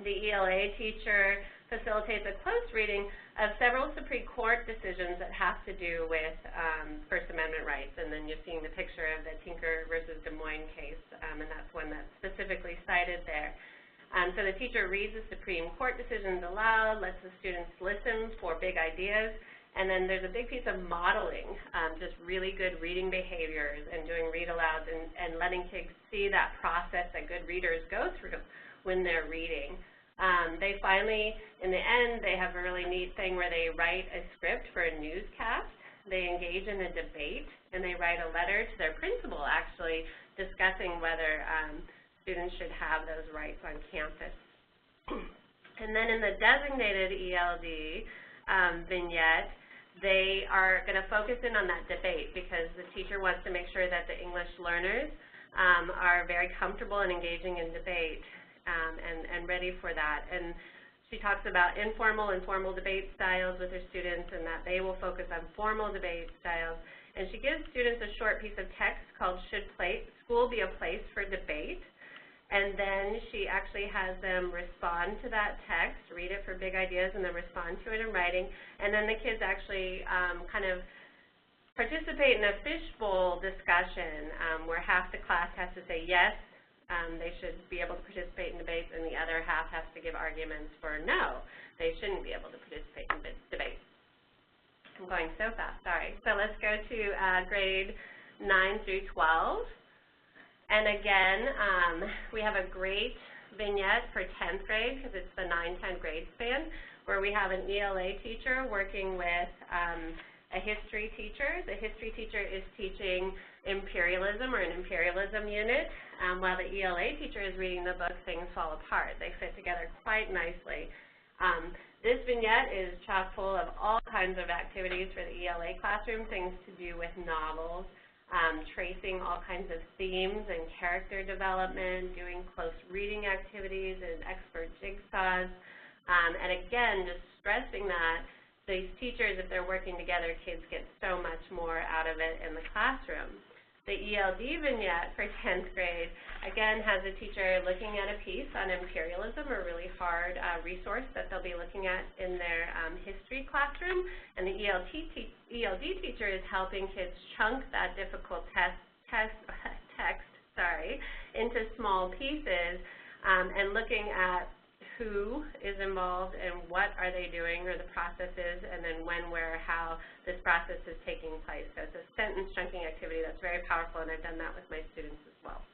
The ELA teacher facilitates a close reading of several Supreme Court decisions that have to do with First Amendment rights. And then you're seeing the picture of the Tinker versus Des Moines case, and that's one that's specifically cited there. So the teacher reads the Supreme Court decisions aloud, lets the students listen for big ideas, and then there's a big piece of modeling, just really good reading behaviors and doing read-alouds and letting kids see that process that good readers go through when they're reading. They finally, in the end, they have a really neat thing where they write a script for a newscast. They engage in a debate, and they write a letter to their principal, actually, discussing whether students should have those rights on campus. And then in the designated ELD vignette, they are going to focus in on that debate because the teacher wants to make sure that the English learners are very comfortable in engaging in debate and ready for that. And she talks about informal and formal debate styles with her students, and that they will focus on formal debate styles. And she gives students a short piece of text called Should School Be a Place for Debate? And then she actually has them respond to that text, read it for big ideas, and then respond to it in writing. And then the kids actually kind of participate in a fishbowl discussion where half the class has to say yes, they should be able to participate in debates, and the other half has to give arguments for no, they shouldn't be able to participate in debates. I'm going so fast, sorry. So let's go to grade 9 through 12. And again, we have a great vignette for 10th grade because it's the 9-10 grade span, where we have an ELA teacher working with a history teacher. The history teacher is teaching imperialism or an imperialism unit, while the ELA teacher is reading the book Things Fall Apart. They fit together quite nicely. This vignette is chock full of all kinds of activities for the ELA classroom, things to do with novels, tracing all kinds of themes and character development, doing close reading activities and expert jigsaws, and again, just stressing that these teachers, if they're working together, kids get so much more out of it in the classroom. The ELD vignette for 10th grade, again, has a teacher looking at a piece on imperialism, a really hard resource that they'll be looking at in their history classroom. And the ELD teacher is helping kids chunk that difficult text into small pieces and looking at who is involved and what are they doing, or the processes, and then when, where, how this process is taking place. So it's a sentence chunking activity that's very powerful, and I've done that with my students as well.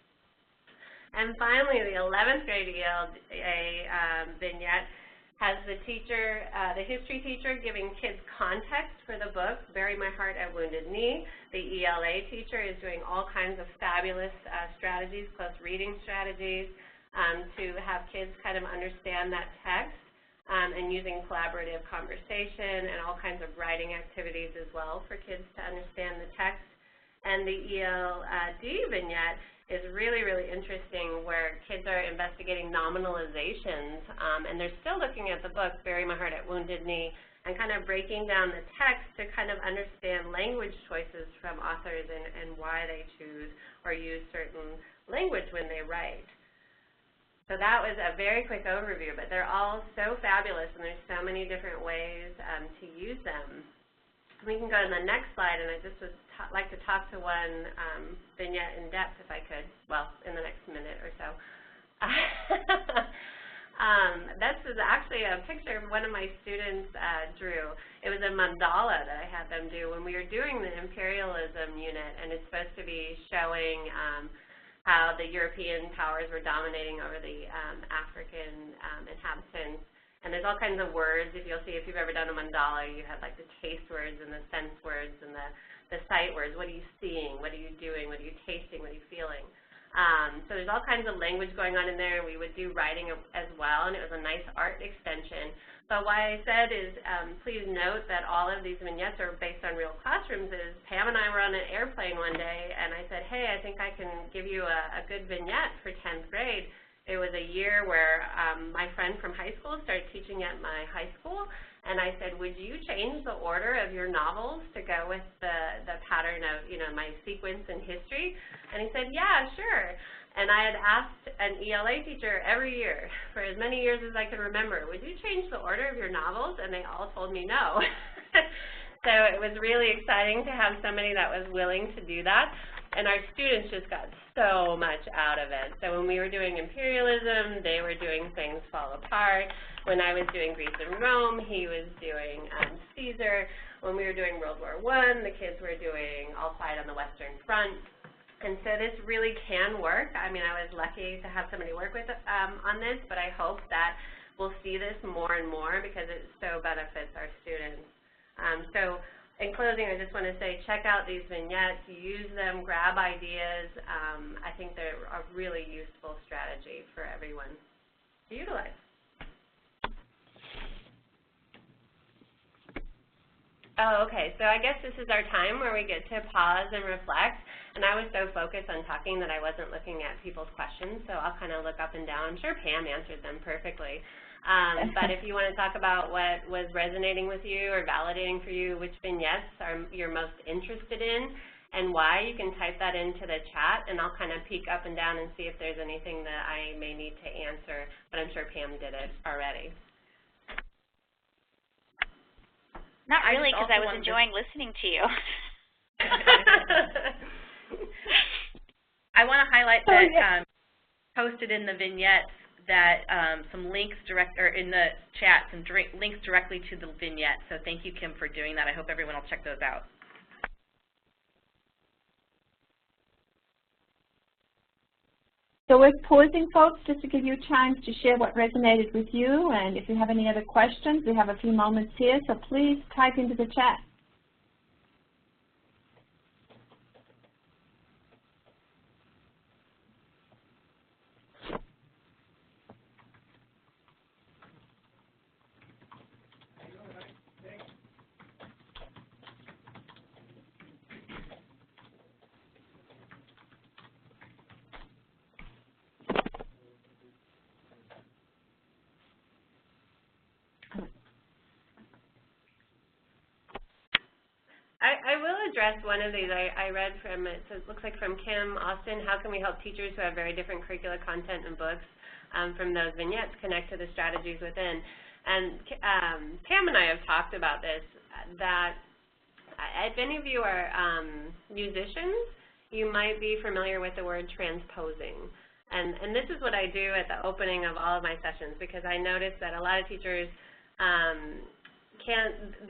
And finally, the 11th grade ELA vignette has the teacher, the history teacher, giving kids context for the book, Bury My Heart at Wounded Knee. The ELA teacher is doing all kinds of fabulous strategies, close reading strategies, to have kids kind of understand that text, and using collaborative conversation and all kinds of writing activities as well for kids to understand the text. And the ELD vignette is really, really interesting, where kids are investigating nominalizations, and they're still looking at the book, Bury My Heart at Wounded Knee, and kind of breaking down the text to kind of understand language choices from authors and why they choose or use certain language when they write. So that was a very quick overview, but they're all so fabulous, and there's so many different ways to use them. We can go to the next slide, and I just would like to talk to one vignette in depth if I could, well, in the next minute or so. This is actually a picture one of my students drew. It was a mandala that I had them do when we were doing the imperialism unit, and it's supposed to be showing how the European powers were dominating over the African inhabitants. And there's all kinds of words. If you'll see, if you've ever done a mandala, you have like the taste words and the sense words and the sight words. What are you seeing? What are you doing? What are you tasting? What are you feeling? So there's all kinds of language going on in there. We would do writing as well, and it was a nice art extension. But what I said is, please note that all of these vignettes are based on real classrooms. Pam and I were on an airplane one day, and I said, hey, I think I can give you a good vignette for 10th grade. It was a year where my friend from high school started teaching at my high school, and I said, would you change the order of your novels to go with the pattern of, you know, my sequence in history? And he said, yeah, sure. And I had asked an ELA teacher every year for as many years as I could remember, would you change the order of your novels? And they all told me no. So it was really exciting to have somebody that was willing to do that. And our students just got so much out of it. So when we were doing imperialism, they were doing Things Fall Apart. When I was doing Greece and Rome, he was doing Caesar. When we were doing World War I, the kids were doing All Quiet on the Western Front. And so this really can work. I mean, I was lucky to have somebody work with on this, but I hope that we'll see this more and more because it so benefits our students. So in closing, I just want to say, check out these vignettes, use them, grab ideas. I think they're a really useful strategy for everyone to utilize. Oh, okay, so I guess this is our time where we get to pause and reflect. And I was so focused on talking that I wasn't looking at people's questions, so I'll kind of look up and down. I'm sure Pam answered them perfectly. But if you want to talk about what was resonating with you or validating for you, which vignettes you're most interested in and why, you can type that into the chat, and I'll kind of peek up and down and see if there's anything that I may need to answer, but I'm sure Pam did it already. Not really, because I was enjoying listening to you. I want to highlight that posted in the vignettes that some links in the chat, some links directly to the vignette. So thank you, Kim, for doing that. I hope everyone will check those out. So we're pausing, folks, just to give you a chance to share what resonated with you. And if you have any other questions, we have a few moments here, so please type into the chat. address one of these. I read from, it looks like from Kim Austin, how can we help teachers who have very different curricular content and books from those vignettes connect to the strategies within? And Pam and I have talked about this, that if any of you are musicians, you might be familiar with the word transposing. And this is what I do at the opening of all of my sessions, because I notice that a lot of teachers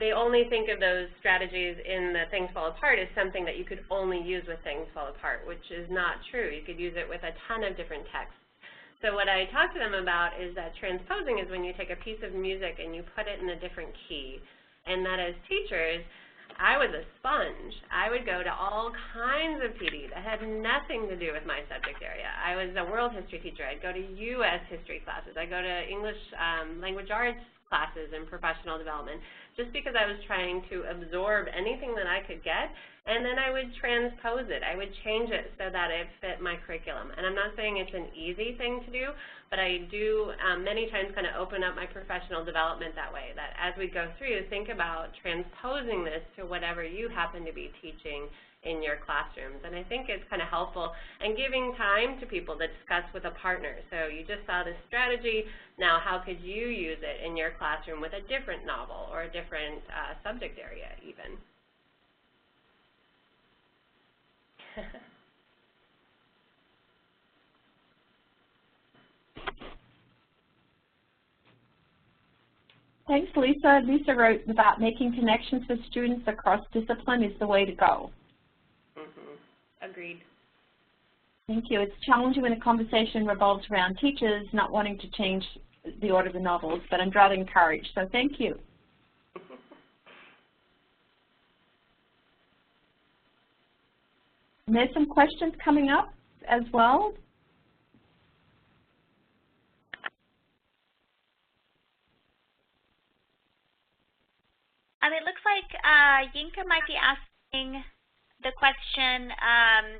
they only think of those strategies in the Things Fall Apart as something that you could only use with Things Fall Apart, which is not true. You could use it with a ton of different texts. So what I talk to them about is that transposing is when you take a piece of music and you put it in a different key. And that as teachers, I was a sponge. I would go to all kinds of PD that had nothing to do with my subject area. I was a world history teacher. I'd go to U.S. history classes. I'd go to English language arts classes and professional development, just because I was trying to absorb anything that I could get, and then I would transpose it. I would change it so that it fit my curriculum. And I'm not saying it's an easy thing to do, but I do many times kind of open up my professional development that way, that as we go through, think about transposing this to whatever you happen to be teaching in your classrooms. And I think it's kind of helpful, and giving time to people to discuss with a partner. So you just saw this strategy, now how could you use it in your classroom with a different novel or a different subject area even? Thanks, Lisa. Lisa wrote about making connections with students across discipline is the way to go. Agreed. Thank you. It's challenging when a conversation revolves around teachers not wanting to change the order of the novels, but I'm rather encouraged, so thank you. And there's some questions coming up as well. It looks like Yinka might be asking the question,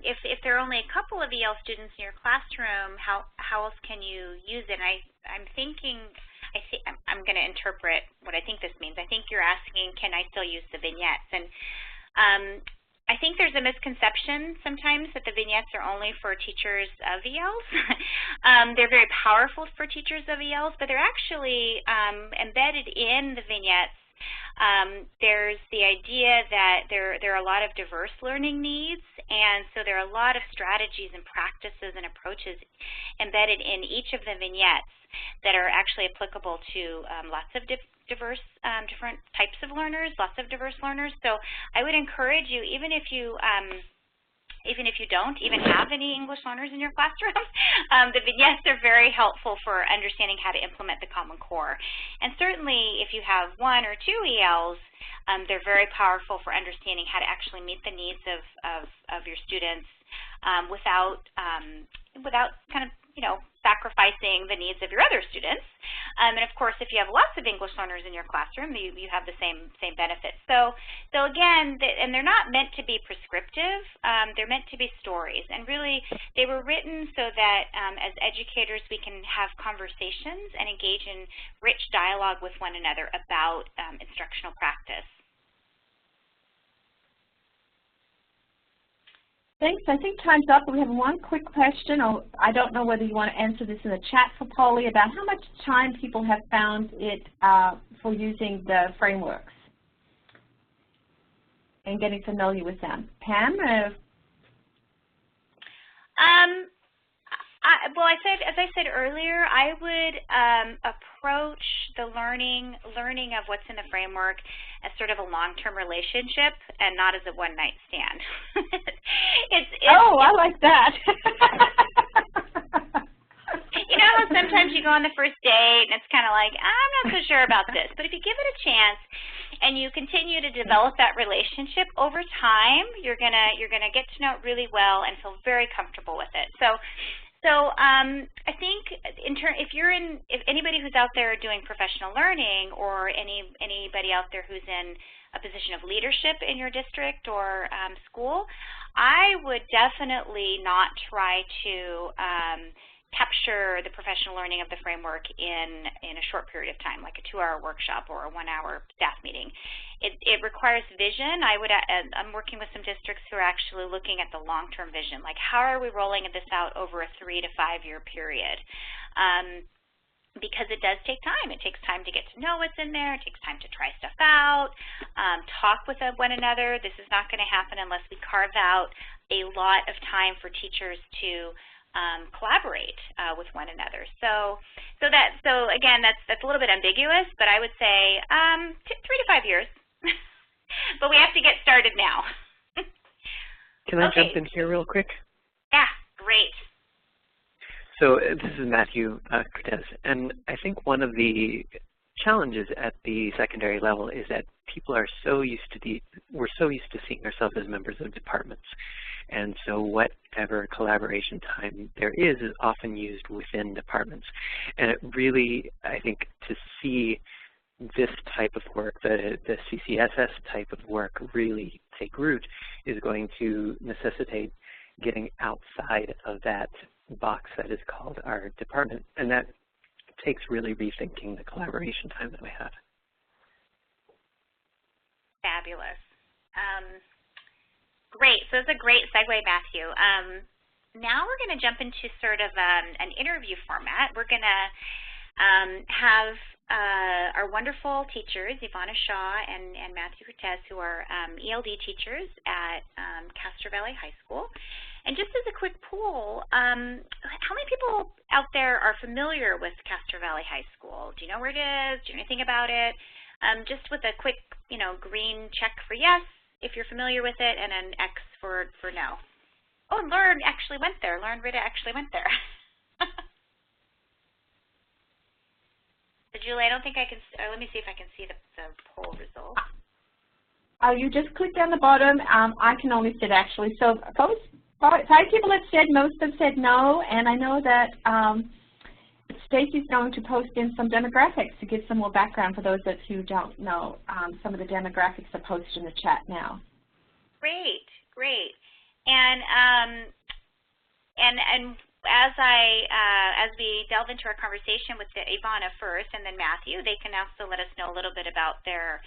if there are only a couple of EL students in your classroom, how else can you use it? And I'm thinking, I'm going to interpret what I think this means. I think you're asking, can I still use the vignettes? And I think there's a misconception sometimes that the vignettes are only for teachers of ELs. They're very powerful for teachers of ELs, but they're actually embedded in the vignettes. There's the idea that there are a lot of diverse learning needs, and so there are a lot of strategies and practices and approaches embedded in each of the vignettes that are actually applicable to lots of different types of learners, lots of diverse learners. So I would encourage you, even if you don't even have any English learners in your classroom, the vignettes are very helpful for understanding how to implement the Common Core. And certainly if you have 1 or 2 ELs, they're very powerful for understanding how to actually meet the needs of your students without kind of, sacrificing the needs of your other students. And of course, if you have lots of English learners in your classroom, you have the same benefits. So again, and they're not meant to be prescriptive. They're meant to be stories. And really, they were written so that as educators, we can have conversations and engage in rich dialogue with one another about instructional practice. Thanks. I think time's up. We have one quick question. I don't know whether you want to answer this in the chat for Polly, about how much time people have found it for using the frameworks and getting familiar with them. Pam? Well, as I said earlier, I would approach the learning of what's in the framework as sort of a long-term relationship and not as a one-night stand. I like that. You know how sometimes you go on the first date and it's kind of like, I'm not so sure about this. But if you give it a chance and you continue to develop that relationship over time, you're gonna get to know it really well and feel very comfortable with it. So I think if anybody who's out there doing professional learning, or anybody out there who's in a position of leadership in your district or school, I would definitely not try to capture the professional learning of the framework in a short period of time, like a 2-hour workshop or a 1-hour staff meeting. It requires vision. I'm working with some districts who are actually looking at the long-term vision, like how are we rolling this out over a 3 to 5 year period? Because it does take time. It takes time to get to know what's in there. It takes time to try stuff out, talk with one another. This is not going to happen unless we carve out a lot of time for teachers to collaborate with one another. So again, that's a little bit ambiguous, but I would say 3 to 5 years. But we have to get started now. Can I jump in here real quick? Yeah, great. So this is Matthew Cortez, and I think one of the challenges at the secondary level is that people are so used to we're so used to seeing ourselves as members of departments, and so whatever collaboration time there is often used within departments. And it really, I think, to see this type of work, the CCSS type of work really take root, is going to necessitate getting outside of that box that is called our department, and that takes really rethinking the collaboration time that we have. Fabulous. Great. So it's a great segue, Matthew. Now we're going to jump into sort of an interview format. We're going to have our wonderful teachers, Ivana Shaw and Matthew Cortez, who are ELD teachers at Castro Valley High School. And just as a quick poll, how many people out there are familiar with Castro Valley High School? Do you know where it is? Do you know anything about it? Just with a quick, green check for yes, if you're familiar with it, and an X for no. Oh, Lauren actually went there. Lauren Ritta actually went there. So Julie, I don't think I can, let me see if I can see the poll results. You just clicked on the bottom. I can only see it actually. So 5 people have said, most have said no, and I know that Stacy's going to post in some demographics to give some more background for those who don't know. Some of the demographics are posted in the chat now. Great, great. And as we delve into our conversation with Ivana first, and then Matthew, they can also let us know a little bit about their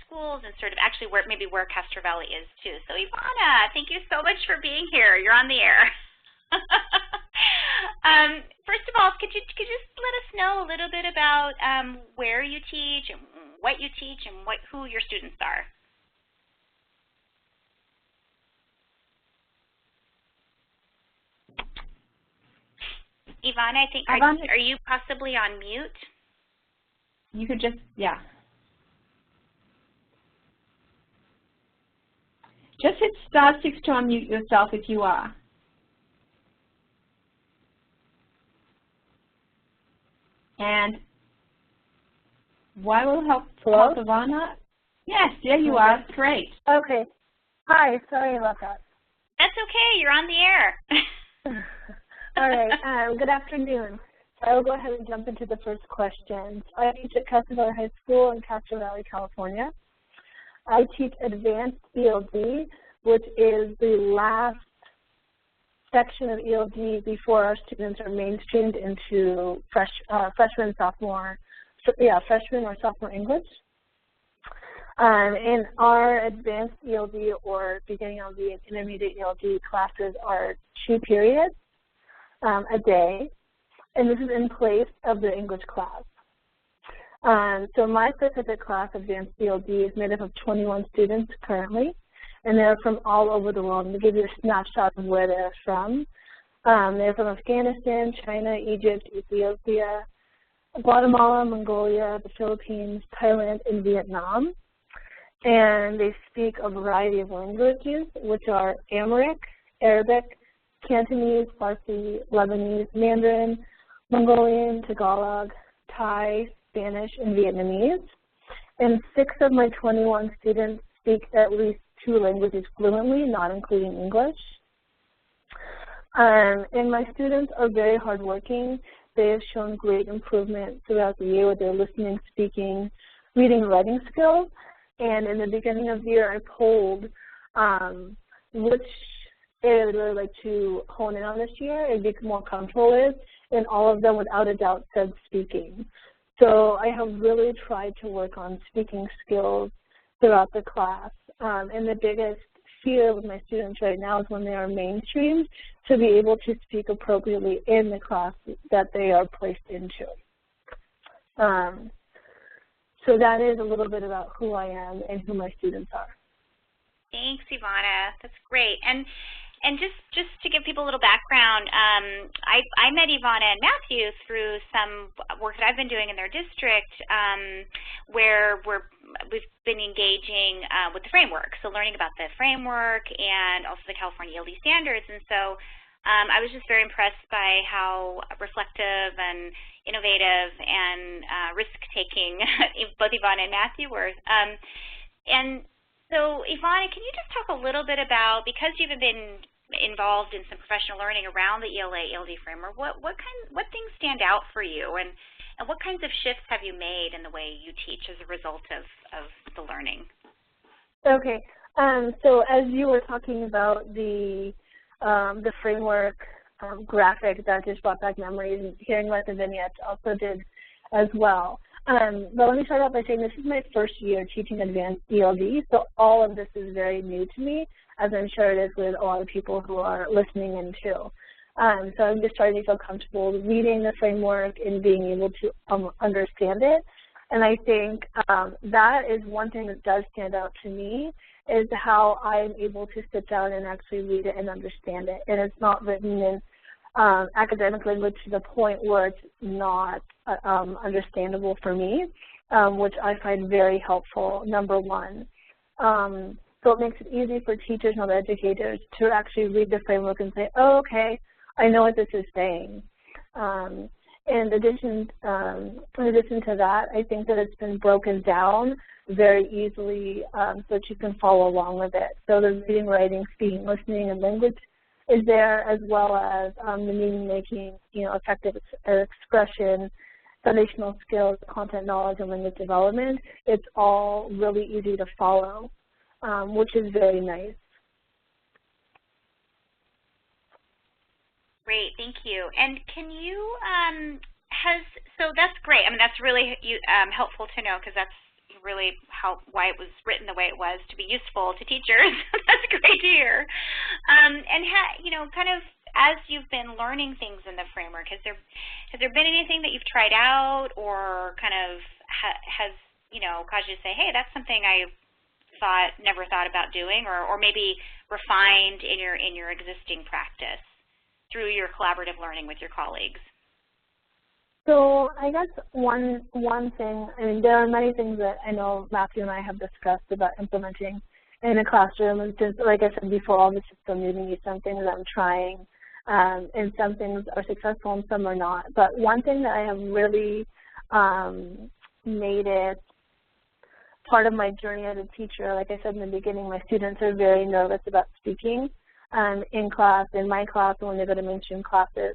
schools and sort of actually where Castro Valley is too. So Ivana, thank you so much for being here. You're on the air. First of all, could you just let us know a little bit about where you teach and what you teach and who your students are? Ivana, I think, are you possibly on mute? You could just, yeah. Just hit *6 to unmute yourself if you are. And why will help Ivana? Yes, there you are. Great. Okay. Hi, sorry about that. That's okay. You're on the air. All right. Good afternoon. I will go ahead and jump into the first question. I teach at Castro Valley High School in Castro Valley, California. I teach advanced ELD, which is the last section of ELD before our students are mainstreamed into freshman or sophomore English. In our advanced ELD or beginning ELD and intermediate ELD classes are 2 periods a day, and this is in place of the English class. So my specific class, Advanced ELD, is made up of 21 students currently, and they're from all over the world. And to give you a snapshot of where they're from, they're from Afghanistan, China, Egypt, Ethiopia, Guatemala, Mongolia, the Philippines, Thailand, and Vietnam. And they speak a variety of languages, which are Amharic, Arabic, Cantonese, Farsi, Lebanese, Mandarin, Mongolian, Tagalog, Thai, Spanish, and Vietnamese. And 6 of my 21 students speak at least 2 languages fluently, not including English. And my students are very hardworking. They have shown great improvement throughout the year with their listening, speaking, reading, and writing skills. And in the beginning of the year, I polled which area I would really like to hone in on this year and get more comfortable with, and all of them without a doubt said speaking. So I have really tried to work on speaking skills throughout the class. And the biggest fear with my students right now is when they are mainstreamed to be able to speak appropriately in the class that they are placed into. So that is a little bit about who I am and who my students are. Thanks, Ivana. That's great. And just to give people a little background, I met Ivana and Matthew through some work that I've been doing in their district, where we've been engaging with the framework, so learning about the framework and also the California ELD standards. And so I was just very impressed by how reflective and innovative and risk-taking both Ivana and Matthew were. And so, Ivana, can you just talk a little bit about, because you've been involved in some professional learning around the ELAELD framework, what things stand out for you, and what kinds of shifts have you made in the way you teach as a result of the learning? Okay, so as you were talking about the framework graphic, that just brought back memories, and hearing about the vignettes also did as well. But let me start off by saying this is my first year teaching advanced ELD, so all of this is very new to me, as I'm sure it is with a lot of people who are listening in too. So I'm just starting to feel comfortable reading the framework and being able to understand it. And I think that is one thing that does stand out to me, is how I'm able to sit down and actually read it and understand it. And it's not written in academic language to the point where it's not understandable for me, which I find very helpful, number one. So it makes it easy for teachers and other educators to actually read the framework and say, oh, okay, I know what this is saying. In addition to that, I think that it's been broken down very easily so that you can follow along with it. So the reading, writing, speaking, listening, and language is there, as well as the meaning-making, effective expression, foundational skills, content knowledge, and language development. It's all really easy to follow, which is very nice. Great, thank you. And can you, so that's great. I mean, that's really helpful to know, because that's really why it was written the way it was, to be useful to teachers. That's great to hear. And kind of as you've been learning things in the framework, has there been anything that you've tried out, or kind of has caused you to say, hey, that's something I never thought about doing, or maybe refined in your existing practice through your collaborative learning with your colleagues? So I guess one thing, I mean, there are many things that I know Matthew and I have discussed about implementing in a classroom. And just like I said before, all this is still new to me. Some things I'm trying, and some things are successful and some are not. But one thing that I have really made it part of my journey as a teacher, like I said in the beginning, my students are very nervous about speaking in class, in my class, and when they go to mainstream classes.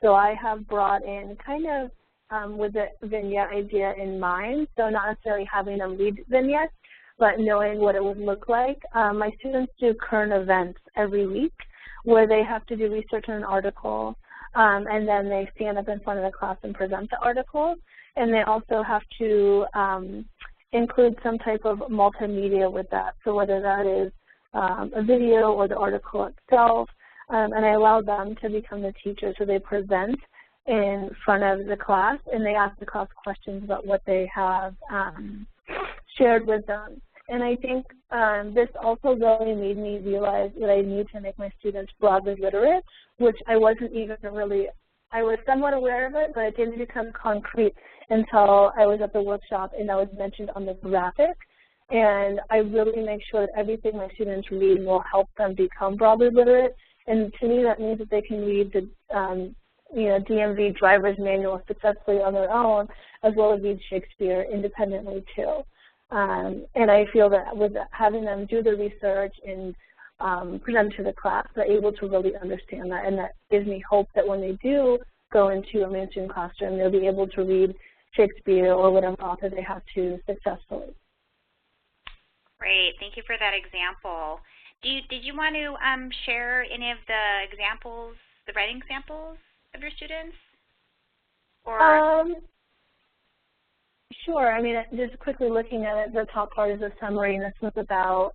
So I have brought in kind of with the vignette idea in mind, so not necessarily having them read vignettes, but knowing what it would look like. My students do current events every week where they have to do research on an article, and then they stand up in front of the class and present the article. And they also have to include some type of multimedia with that, so whether that is a video or the article itself. And I allow them to become the teacher, so they present in front of the class and they ask the class questions about what they have shared with them. And I think this also really made me realize that I need to make my students broadly literate, which I wasn't even really, I was somewhat aware of it, but it didn't become concrete until I was at the workshop and that was mentioned on the graphic. And I really make sure that everything my students read will help them become broadly literate. And to me, that means that they can read the DMV driver's manual successfully on their own, as well as read Shakespeare independently too. And I feel that with having them do the research and present to the class, they're able to really understand that. And that gives me hope that when they do go into a mainstream classroom, they'll be able to read Shakespeare or whatever author they have to successfully. Great, thank you for that example. Did you want to share any of the examples, the writing examples of your students? Or Sure. I mean, just quickly looking at it, the top part is a summary, and this was about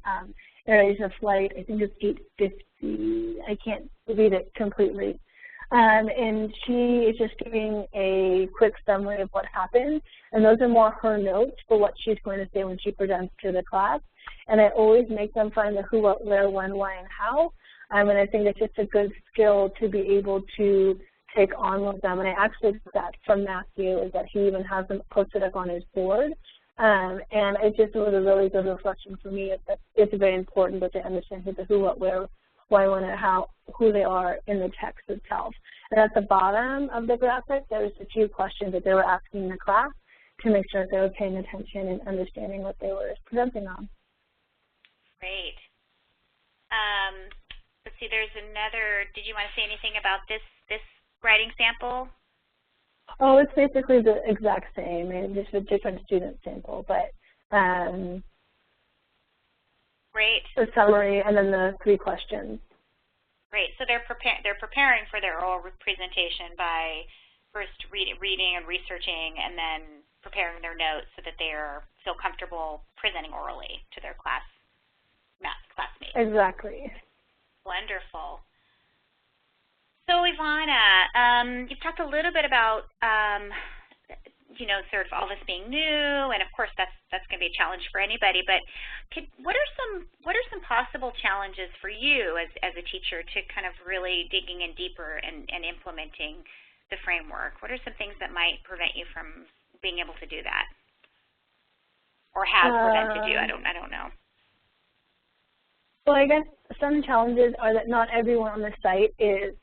areas of flight. I think it's 850. I can't read it completely. And she is just giving a quick summary of what happened, and those are more her notes for what she's going to say when she presents to the class. And I always make them find the who, what, where, when, why, and how. And I think it's just a good skill to be able to take on with them. And I actually got that from Matthew, is that he even has them posted up on his board. And it just was a really good reflection for me that it's very important that they understand the who, what, where, why, when, and how, who they are in the text itself. And at the bottom of the graphic, there's a few questions that they were asking the class to make sure that they were paying attention and understanding what they were presenting on. Great. Let's see, there's another, did you want to say anything about this writing sample? Oh, it's basically the exact same, and just a different student sample, but great. The summary and then the 3 questions. Great. So they're preparing for their oral presentation by first reading and researching, and then preparing their notes so that they feel comfortable presenting orally to their classmates. Exactly. Wonderful. So Ivana, you've talked a little bit about sort of all this being new, and of course that's going to be a challenge for anybody. But what are some possible challenges for you as a teacher to kind of really digging in deeper and implementing the framework? What are some things that might prevent you from being able to do that, or have prevented you? I don't know. Well, I guess some challenges are that not everyone on the site is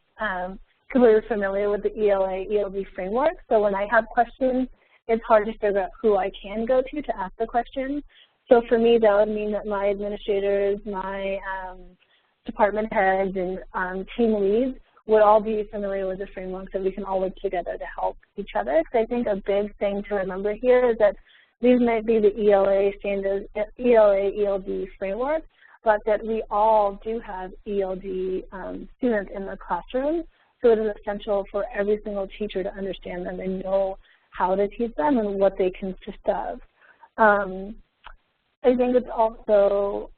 completely familiar with the ELAELD framework. So when I have questions, it's hard to figure out who I can go to ask the question. So for me, that would mean that my administrators, my department heads, and team leads would all be familiar with the framework, so we can all work together to help each other. Because I think a big thing to remember here is that these might be the ELA standards, ELAELD framework, but that we all do have ELD students in the classroom. So it is essential for every single teacher to understand them and know how to teach them and what they consist of. I think it's also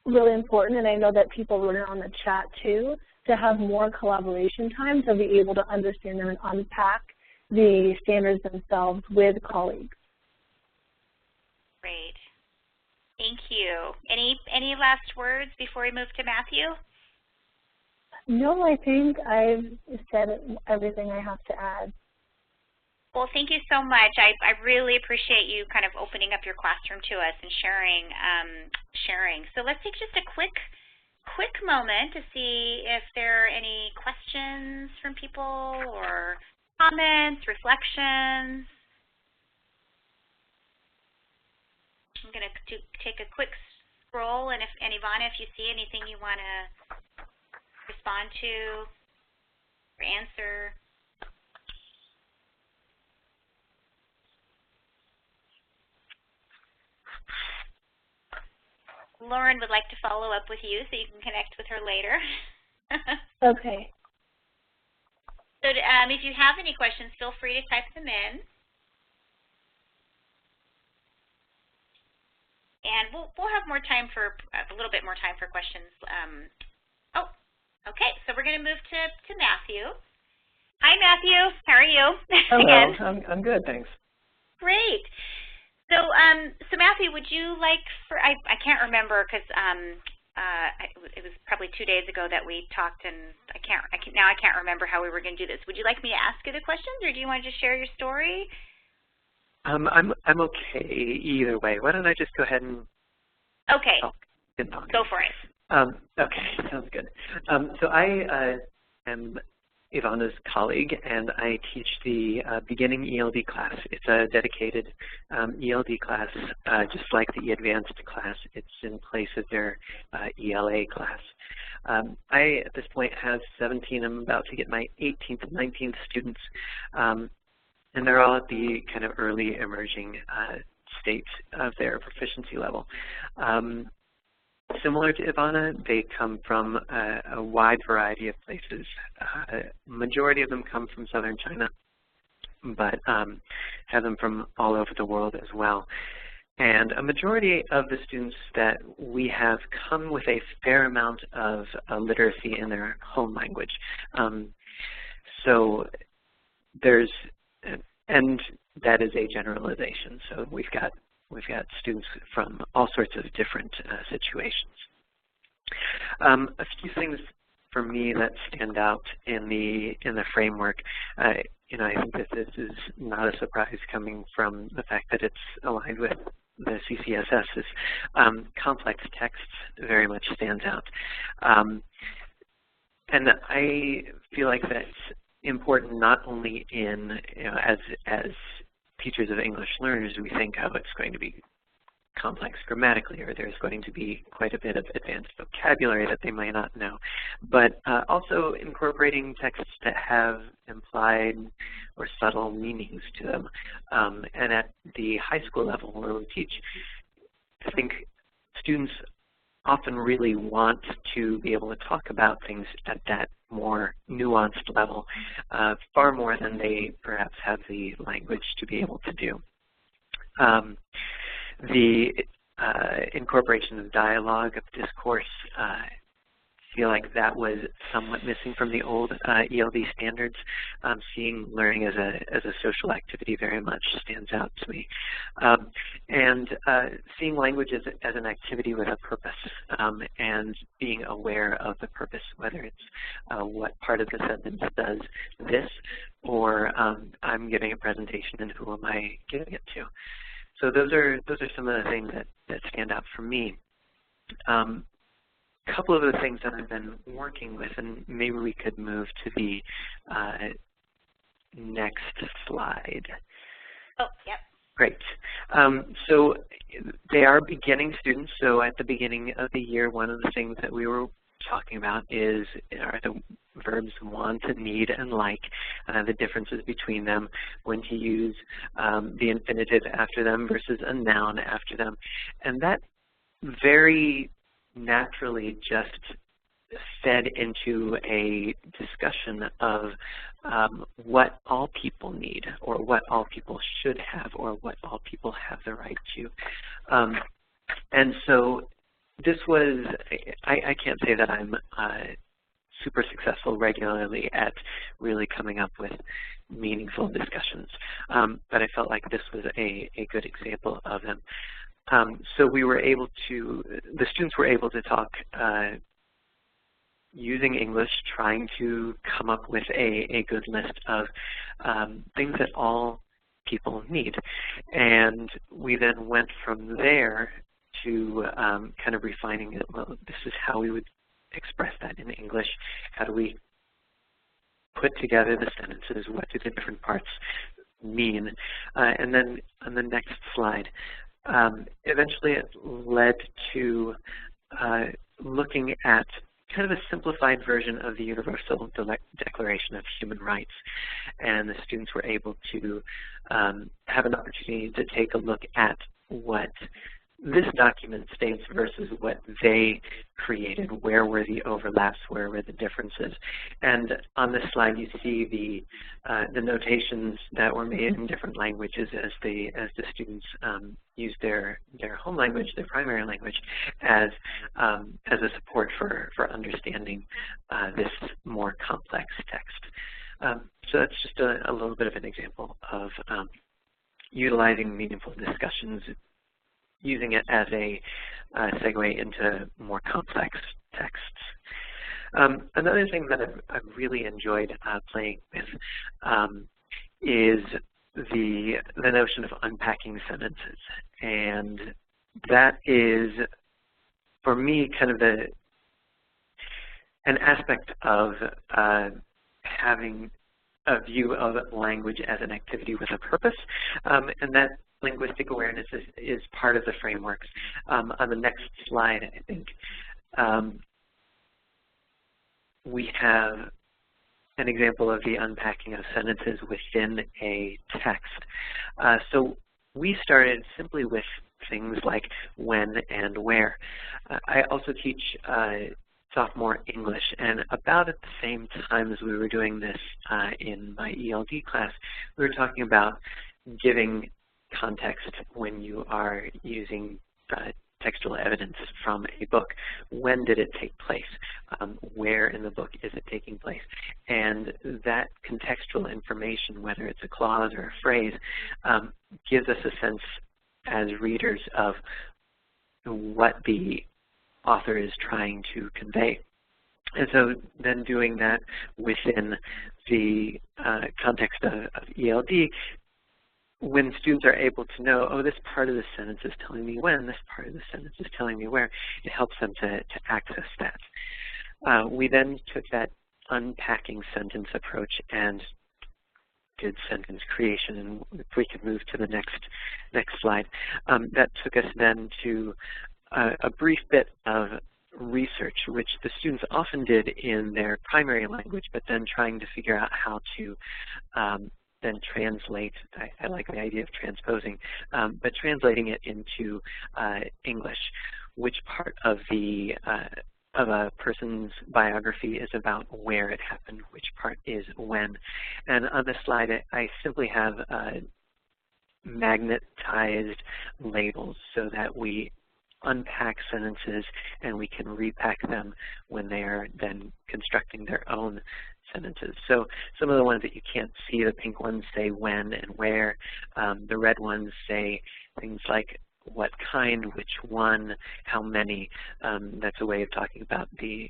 really important, and I know that people wrote it on the chat too, to have more collaboration time to be able to understand them and unpack the standards themselves with colleagues. Great. Thank you. Any last words before we move to Matthew? No, I think I've said everything I have to add. Well, thank you so much. I really appreciate you kind of opening up your classroom to us and sharing. So let's take just a quick moment to see if there are any questions from people or comments, reflections. I'm going to take a quick scroll, and Ivana, if you see anything you want to respond to or answer. Lauren would like to follow up with you so you can connect with her later. Okay. So if you have any questions, feel free to type them in. And we'll have more time for a little bit more time for questions. Okay. So we're going to move to Matthew. Hi, Matthew. How are you? Hello. I'm good, thanks. Great. So, Matthew, would you like I can't remember because it was probably 2 days ago that we talked, and I can't remember how we were going to do this. Would you like me to ask you the questions, or do you want to just share your story? I'm okay either way. Why don't I just go ahead and go for it. Okay, sounds good. So I am Ivana's colleague, and I teach the beginning ELD class. It's a dedicated ELD class, just like the advanced class. It's in place of their ELA class. I, at this point, have 17. I'm about to get my 18th and 19th students, and they're all at the kind of early emerging state of their proficiency level. Similar to Ivana, they come from a wide variety of places. Majority of them come from southern China, but have them from all over the world as well. And a majority of the students that we have come with a fair amount of literacy in their home language. So there's, and that is a generalization. So we've got students from all sorts of different situations. A few things for me that stand out in the framework. You know, I think that this is not a surprise coming from the fact that it's aligned with the CCSS. Is complex texts very much stands out, and I feel like that's important not only in, you know, as teachers of English learners, we think, oh, it's going to be complex grammatically, or there's going to be quite a bit of advanced vocabulary that they might not know, but also incorporating texts that have implied or subtle meanings to them. And at the high school level where we teach, I think students often really want to be able to talk about things at that more nuanced level, far more than they perhaps have the language to be able to do. The incorporation of dialogue, of discourse, feel like that was somewhat missing from the old ELD standards. Seeing learning as a social activity very much stands out to me. And seeing language as an activity with a purpose, and being aware of the purpose, whether it's what part of the sentence does this, or I'm giving a presentation and who am I giving it to. So those are some of the things that stand out for me. A couple of the things that I've been working with, and maybe we could move to the next slide. Oh, yep. Great. So they are beginning students. So at the beginning of the year, one of the things that we were talking about are the verbs want, need, and like, the differences between them, when to use the infinitive after them versus a noun after them. And that very naturally just fed into a discussion of what all people need, or what all people should have, or what all people have the right to. And so this was, I can't say that I'm super successful regularly at really coming up with meaningful discussions, but I felt like this was a good example of them. So we were able to, the students were able to talk using English, trying to come up with a good list of things that all people need. And we then went from there to kind of refining it. Well, this is how we would express that in English. How do we put together the sentences? What do the different parts mean? And then on the next slide, eventually it led to looking at kind of a simplified version of the Universal Declaration of Human Rights. And the students were able to have an opportunity to take a look at what this document states versus what they created. Where were the overlaps? Where were the differences? And on this slide, you see the notations that were made in different languages as the students used their home language, their primary language, as a support for understanding this more complex text. So that's just a little bit of an example of utilizing meaningful discussions, using it as a segue into more complex texts. Another thing that I've really enjoyed playing with is the notion of unpacking sentences. And that is, for me, kind of an aspect of having a view of language as an activity with a purpose, and that linguistic awareness is part of the frameworks. On the next slide, I think, we have an example of the unpacking of sentences within a text. So we started simply with things like when and where. I also teach sophomore English, and about at the same time as we were doing this in my ELD class, we were talking about giving context when you are using textual evidence from a book. When did it take place? Where in the book is it taking place? And that contextual information, whether it's a clause or a phrase, gives us a sense as readers of what the author is trying to convey. And so then doing that within the context of ELD, when students are able to know, oh, this part of the sentence is telling me when, this part of the sentence is telling me where, it helps them to access that. We then took that unpacking sentence approach and did sentence creation, and if we can move to the next slide. That took us then to a brief bit of research, which the students often did in their primary language, but then trying to figure out how to then translate. I like the idea of transposing, but translating it into English. Which part of a person's biography is about where it happened, which part is when. And on this slide, I simply have magnetized labels so that we unpack sentences and we can repack them when they are then constructing their own sentences. So some of the ones that you can't see, the pink ones say when and where. The red ones say things like what kind, which one, how many. That's a way of talking about the,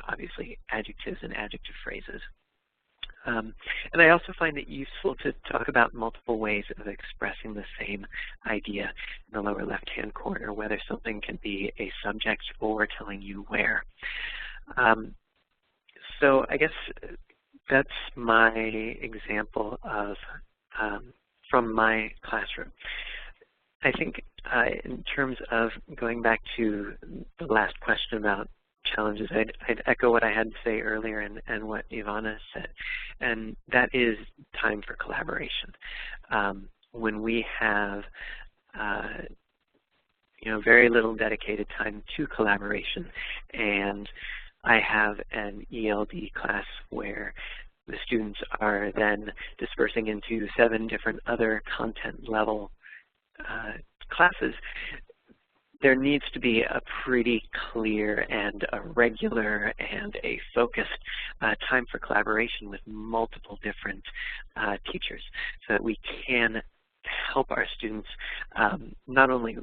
obviously adjectives and adjective phrases. And I also find it useful to talk about multiple ways of expressing the same idea in the lower left-hand corner, whether something can be a subject or telling you where. So I guess that's my example of from my classroom. I think in terms of going back to the last question about challenges, I'd echo what I had to say earlier and what Ivana said, and that is time for collaboration. When we have very little dedicated time to collaboration, and I have an ELD class where the students are then dispersing into 7 different other content level classes, there needs to be a pretty clear and a regular and a focused time for collaboration with multiple different teachers so that we can help our students not only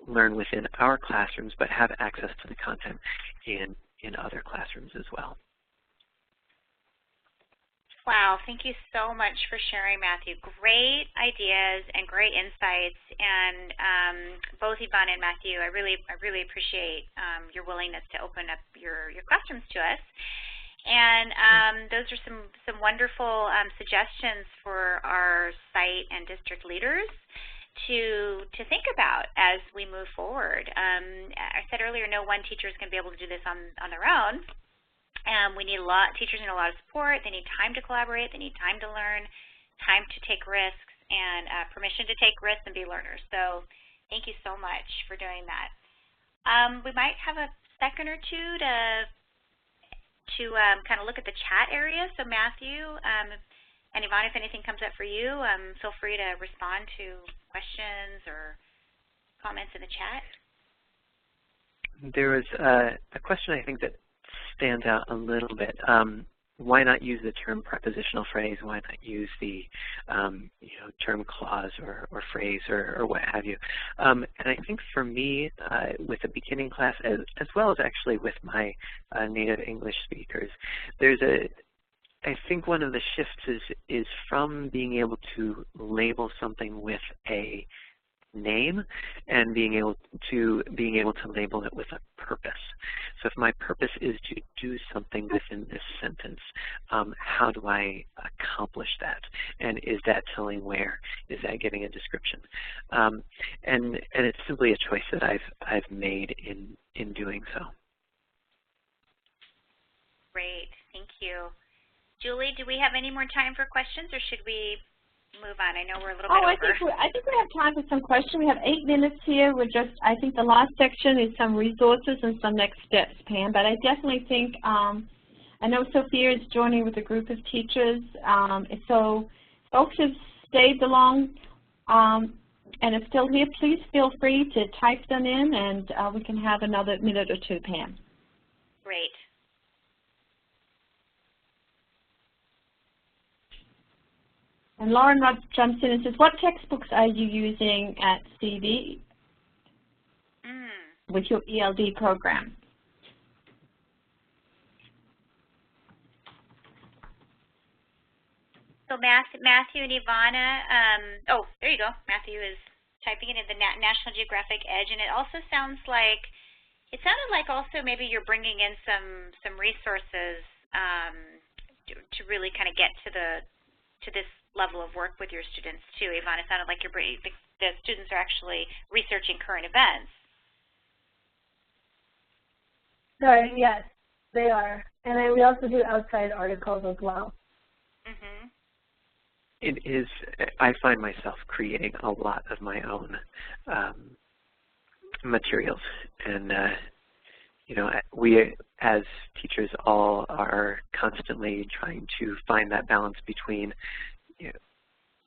learn within our classrooms but have access to the content in other classrooms as well. Wow, thank you so much for sharing, Matthew. Great ideas and great insights, and both Ivana and Matthew, I really appreciate your willingness to open up your classrooms to us. And those are some wonderful suggestions for our site and district leaders to think about as we move forward. I said earlier, no one teacher is going to be able to do this on their own. We need teachers need a lot of support. They need time to collaborate. They need time to learn, time to take risks, and permission to take risks and be learners. So thank you so much for doing that. We might have a second or two to kind of look at the chat area. So Matthew and Ivana, if anything comes up for you, feel free to respond to questions or comments in the chat. There was a question I think that stands out a little bit. Why not use the term prepositional phrase? Why not use the term clause or phrase or what have you? And I think for me, with a beginning class, as well as actually with my native English speakers, I think one of the shifts is from being able to label something with a name and being able to label it with a purpose. So if my purpose is to do something within this sentence, how do I accomplish that? And is that telling where? Is that giving a description? And it's simply a choice that I've made in doing so. Great, thank you. Julie, do we have any more time for questions, or should we move on? I know we're a little bit over. I think we have time for some questions. We have 8 minutes here. I think the last section is some resources and some next steps, Pam. But I definitely think, I know Sophia is joining with a group of teachers. So folks have stayed along and are still here. Please feel free to type them in, and we can have another minute or two, Pam. Great. And Lauren jumps in and says, what textbooks are you using at CV with your ELD program? So Matthew and Ivana, oh, there you go. Matthew is typing it in the National Geographic Edge, and it also sounds like, it sounded like also maybe you're bringing in some resources to really kind of get to this level of work with your students too. Ivana, it sounded like the students are actually researching current events. Sorry, yes, they are. And then we also do outside articles as well. Mm-hmm. It is, I find myself creating a lot of my own materials. And, you know, we as teachers all are constantly trying to find that balance between, you know,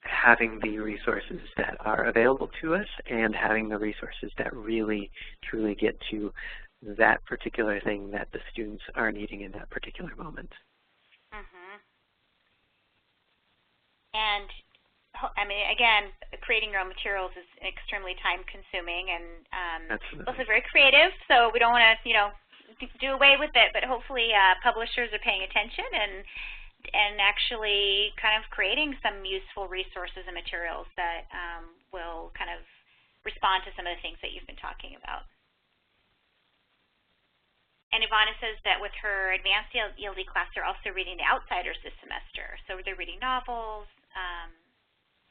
having the resources that are available to us and having the resources that really, truly get to that particular thing that the students are needing in that particular moment. Mm-hmm. And, I mean, again, creating your own materials is extremely time-consuming and also very creative, so we don't want to, you know, do away with it, but hopefully publishers are paying attention and actually kind of creating some useful resources and materials that will kind of respond to some of the things that you've been talking about. And Ivana says that with her advanced ELD class, they're also reading The Outsiders this semester. So they're reading novels.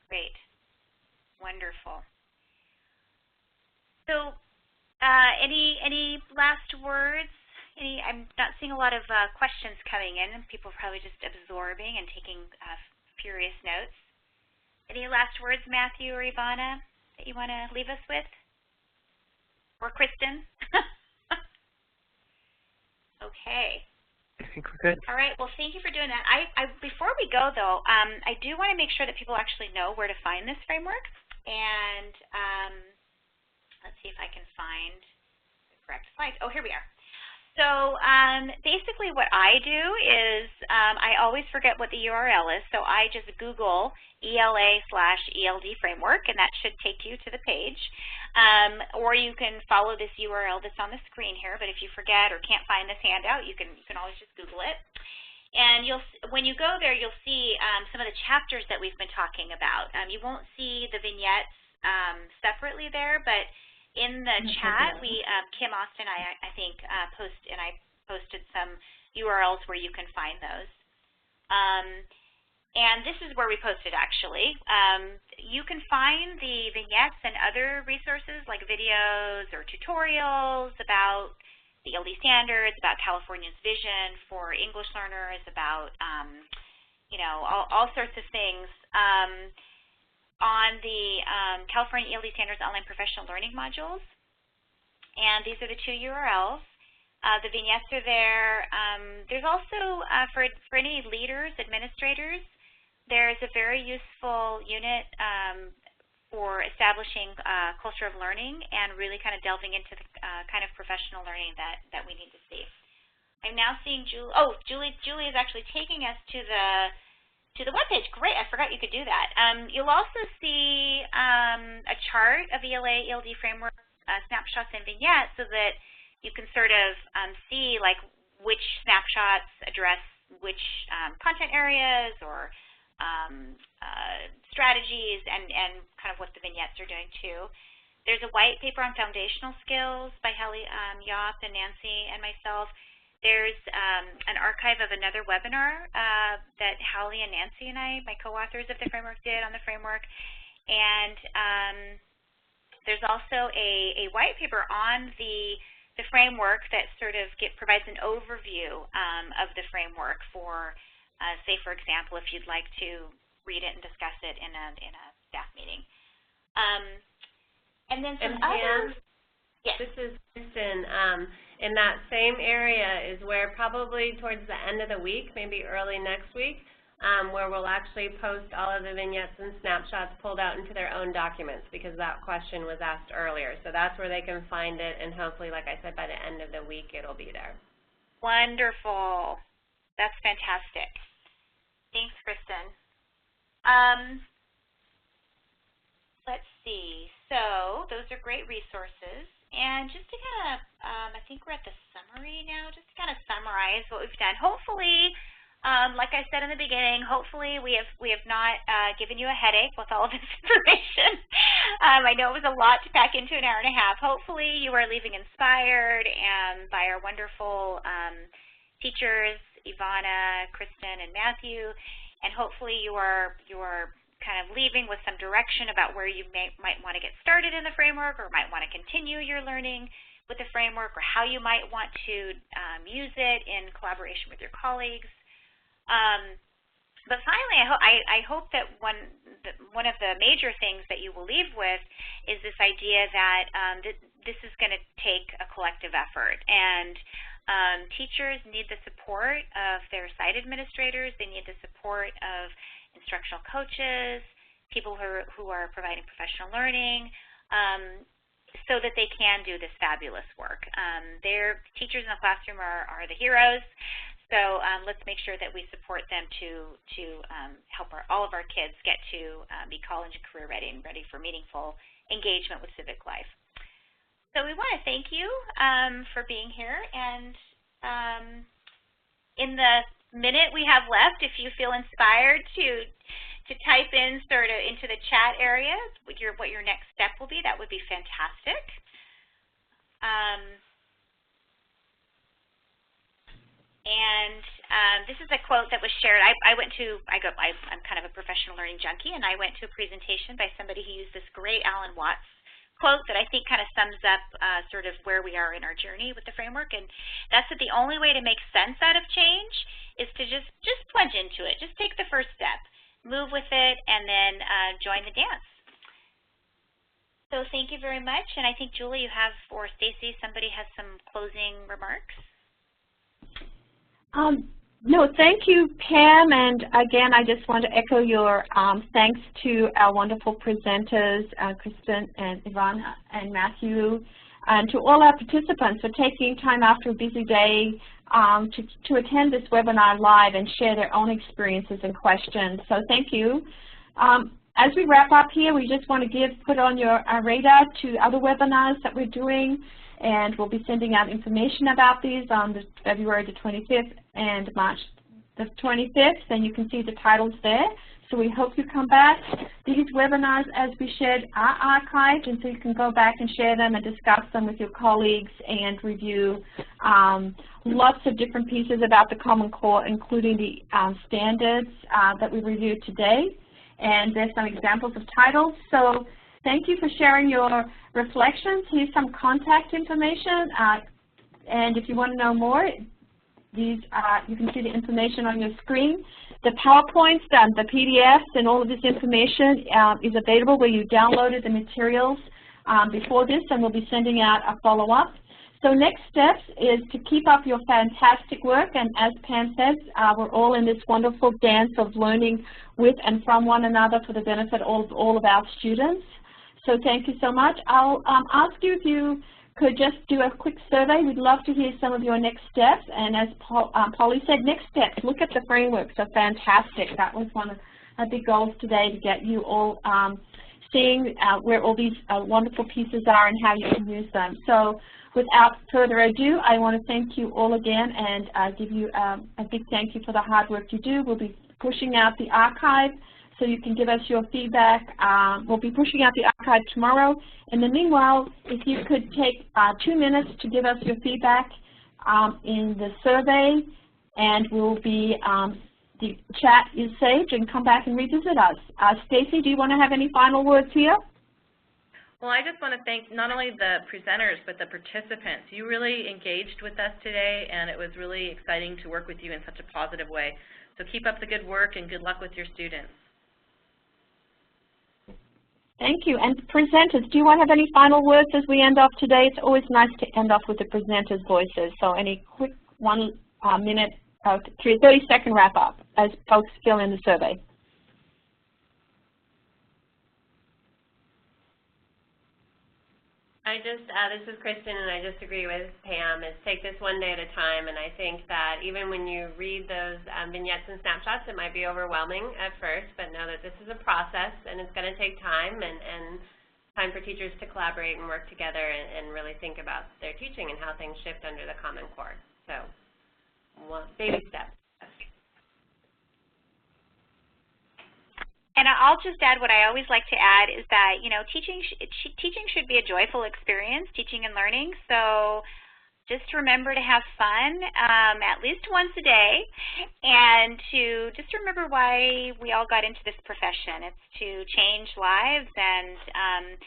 Great. Wonderful. So any last words? I'm not seeing a lot of questions coming in. People are probably just absorbing and taking furious notes. Any last words, Matthew or Ivana, that you want to leave us with? Or Kristen? Okay. I think we're good. All right. Well, thank you for doing that. Before we go, though, I do want to make sure that people actually know where to find this framework. And let's see if I can find the correct slides. Oh, here we are. So basically what I do is I always forget what the URL is, so I just Google ELA/ELD Framework, and that should take you to the page. Or you can follow this URL that's on the screen here, but if you forget or can't find this handout, you can always just Google it. And when you go there, you'll see some of the chapters that we've been talking about. You won't see the vignettes separately there, but in the chat, Kim Austin, I think, posted some URLs where you can find those. And this is where we posted, actually. You can find the vignettes and other resources like videos or tutorials about the ELD standards, about California's vision for English learners, about, you know, all sorts of things. On the California ELD Standards Online Professional Learning modules. And these are the two URLs. The vignettes are there. There's also, for any leaders, administrators, there's a very useful unit for establishing a culture of learning and really kind of delving into the kind of professional learning that we need to see. I'm now seeing Julie. Oh, Julie is actually taking us to the webpage. Great, I forgot you could do that. You'll also see a chart of ELA/ELD Framework snapshots and vignettes so that you can sort of see like which snapshots address which content areas or strategies and kind of what the vignettes are doing too. There's a white paper on foundational skills by Hallie Yop and Nancy and myself. There's an archive of another webinar that Hallie and Nancy and I, my co-authors of the framework, did on the framework. And there's also a white paper on the framework that sort of provides an overview of the framework for, say, for example, if you'd like to read it and discuss it in a staff meeting. And then some other. Yes. This is Kristen. In that same area is where probably towards the end of the week, maybe early next week, where we'll actually post all of the vignettes and snapshots pulled out into their own documents, because that question was asked earlier. So that's where they can find it, and hopefully, like I said, by the end of the week it'll be there. Wonderful. That's fantastic. Thanks, Kristen. Let's see. So those are great resources. And just to kind of, I think we're at the summary now, just to kind of summarize what we've done. Hopefully, like I said in the beginning, hopefully we have not given you a headache with all of this information. I know it was a lot to pack into an hour and a half. Hopefully you are leaving inspired by our wonderful teachers, Ivana, Kristen, and Matthew, and hopefully you are kind of leaving with some direction about where you might want to get started in the framework, or might want to continue your learning with the framework, or how you might want to use it in collaboration with your colleagues. But finally, I hope that one of the major things that you will leave with is this idea that this is going to take a collective effort, and teachers need the support of their site administrators. They need the support of instructional coaches, people who are providing professional learning, so that they can do this fabulous work. Their teachers in the classroom are the heroes, so let's make sure that we support them to help all of our kids get to be college and career ready and ready for meaningful engagement with civic life. So we want to thank you for being here, and in the minute we have left, if you feel inspired to type in sort of into the chat area what your next step will be, that would be fantastic. This is a quote that was shared. I'm kind of a professional learning junkie, and I went to a presentation by somebody who used this great Alan Watts quote that I think kind of sums up sort of where we are in our journey with the framework, and that's that the only way to make sense out of change is to just plunge into it. Just take the first step, move with it, and then join the dance. So thank you very much, and I think Julie, you have, or Stacy, somebody has some closing remarks. No, thank you, Pam, and again, I just want to echo your thanks to our wonderful presenters, Kristen and Ivana and Matthew, and to all our participants for taking time after a busy day to attend this webinar live and share their own experiences and questions. So thank you. As we wrap up here, we just want to put on your radar to other webinars that we're doing, and we'll be sending out information about these on February the 25th and March the 25th, and you can see the titles there. So we hope you come back. These webinars, as we shared, are archived, and so you can go back and share them and discuss them with your colleagues and review lots of different pieces about the Common Core, including the standards that we reviewed today. And there's some examples of titles. So thank you for sharing your reflections. Here's some contact information. And if you want to know more, you can see the information on your screen. The PowerPoints, the PDFs, and all of this information is available where you downloaded the materials before this, and we'll be sending out a follow-up. So next steps is to keep up your fantastic work, and as Pam says, we're all in this wonderful dance of learning with and from one another for the benefit of all of our students. So thank you so much. I'll ask you if you could just do a quick survey. We'd love to hear some of your next steps, and as Polly said, next steps, look at the framework. So fantastic. That was one of our big goals today, to get you all seeing where all these wonderful pieces are and how you can use them. So without further ado, I want to thank you all again and give you a big thank you for the hard work you do. We'll be pushing out the archive so you can give us your feedback. We'll be pushing out the archive tomorrow. In the meanwhile, if you could take 2 minutes to give us your feedback in the survey, and we'll be, the chat is saved, and come back and revisit us. Stacy, do you want to have any final words here? Well, I just want to thank not only the presenters, but the participants. You really engaged with us today, and it was really exciting to work with you in such a positive way. So keep up the good work, and good luck with your students. Thank you. And presenters, do you want to have any final words as we end off today? It's always nice to end off with the presenters' voices. So any quick 1 minute, 30-second wrap up as folks fill in the survey. This is Kristen, and I just agree with Pam, is take this one day at a time, and I think that even when you read those vignettes and snapshots, it might be overwhelming at first, but know that this is a process, and it's going to take time, and time for teachers to collaborate and work together and really think about their teaching and how things shift under the Common Core. So, baby steps. And I'll just add what I always like to add is that, you know, teaching should be a joyful experience, teaching and learning. So just remember to have fun at least once a day, and to just remember why we all got into this profession. It's to change lives and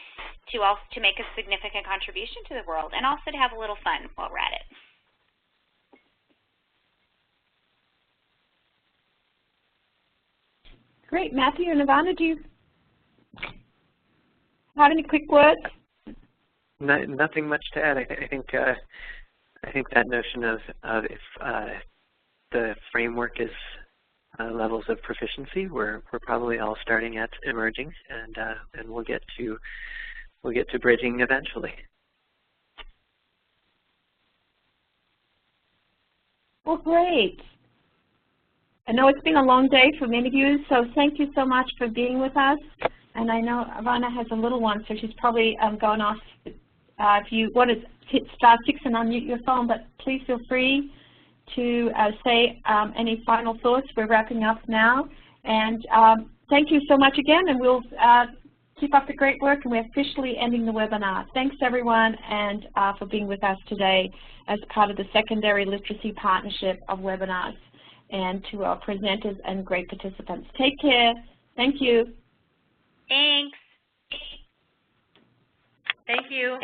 to make a significant contribution to the world, and also to have a little fun while we're at it. Great. Matthew and Ivana, do you have any quick words? Nothing much to add. I think that notion of if the framework is levels of proficiency, we're probably all starting at emerging, and we'll get to bridging eventually. Well, great. I know it's been a long day for many of you, so thank you so much for being with us. And I know Ivana has a little one, so she's probably gone off. If you want to hit *6 and unmute your phone, but please feel free to say any final thoughts. We're wrapping up now. And thank you so much again, and we'll keep up the great work, and we're officially ending the webinar. Thanks, everyone, and for being with us today as part of the Secondary Literacy Partnership of webinars, and to our presenters and great participants. Take care. Thank you. Thanks. Thank you.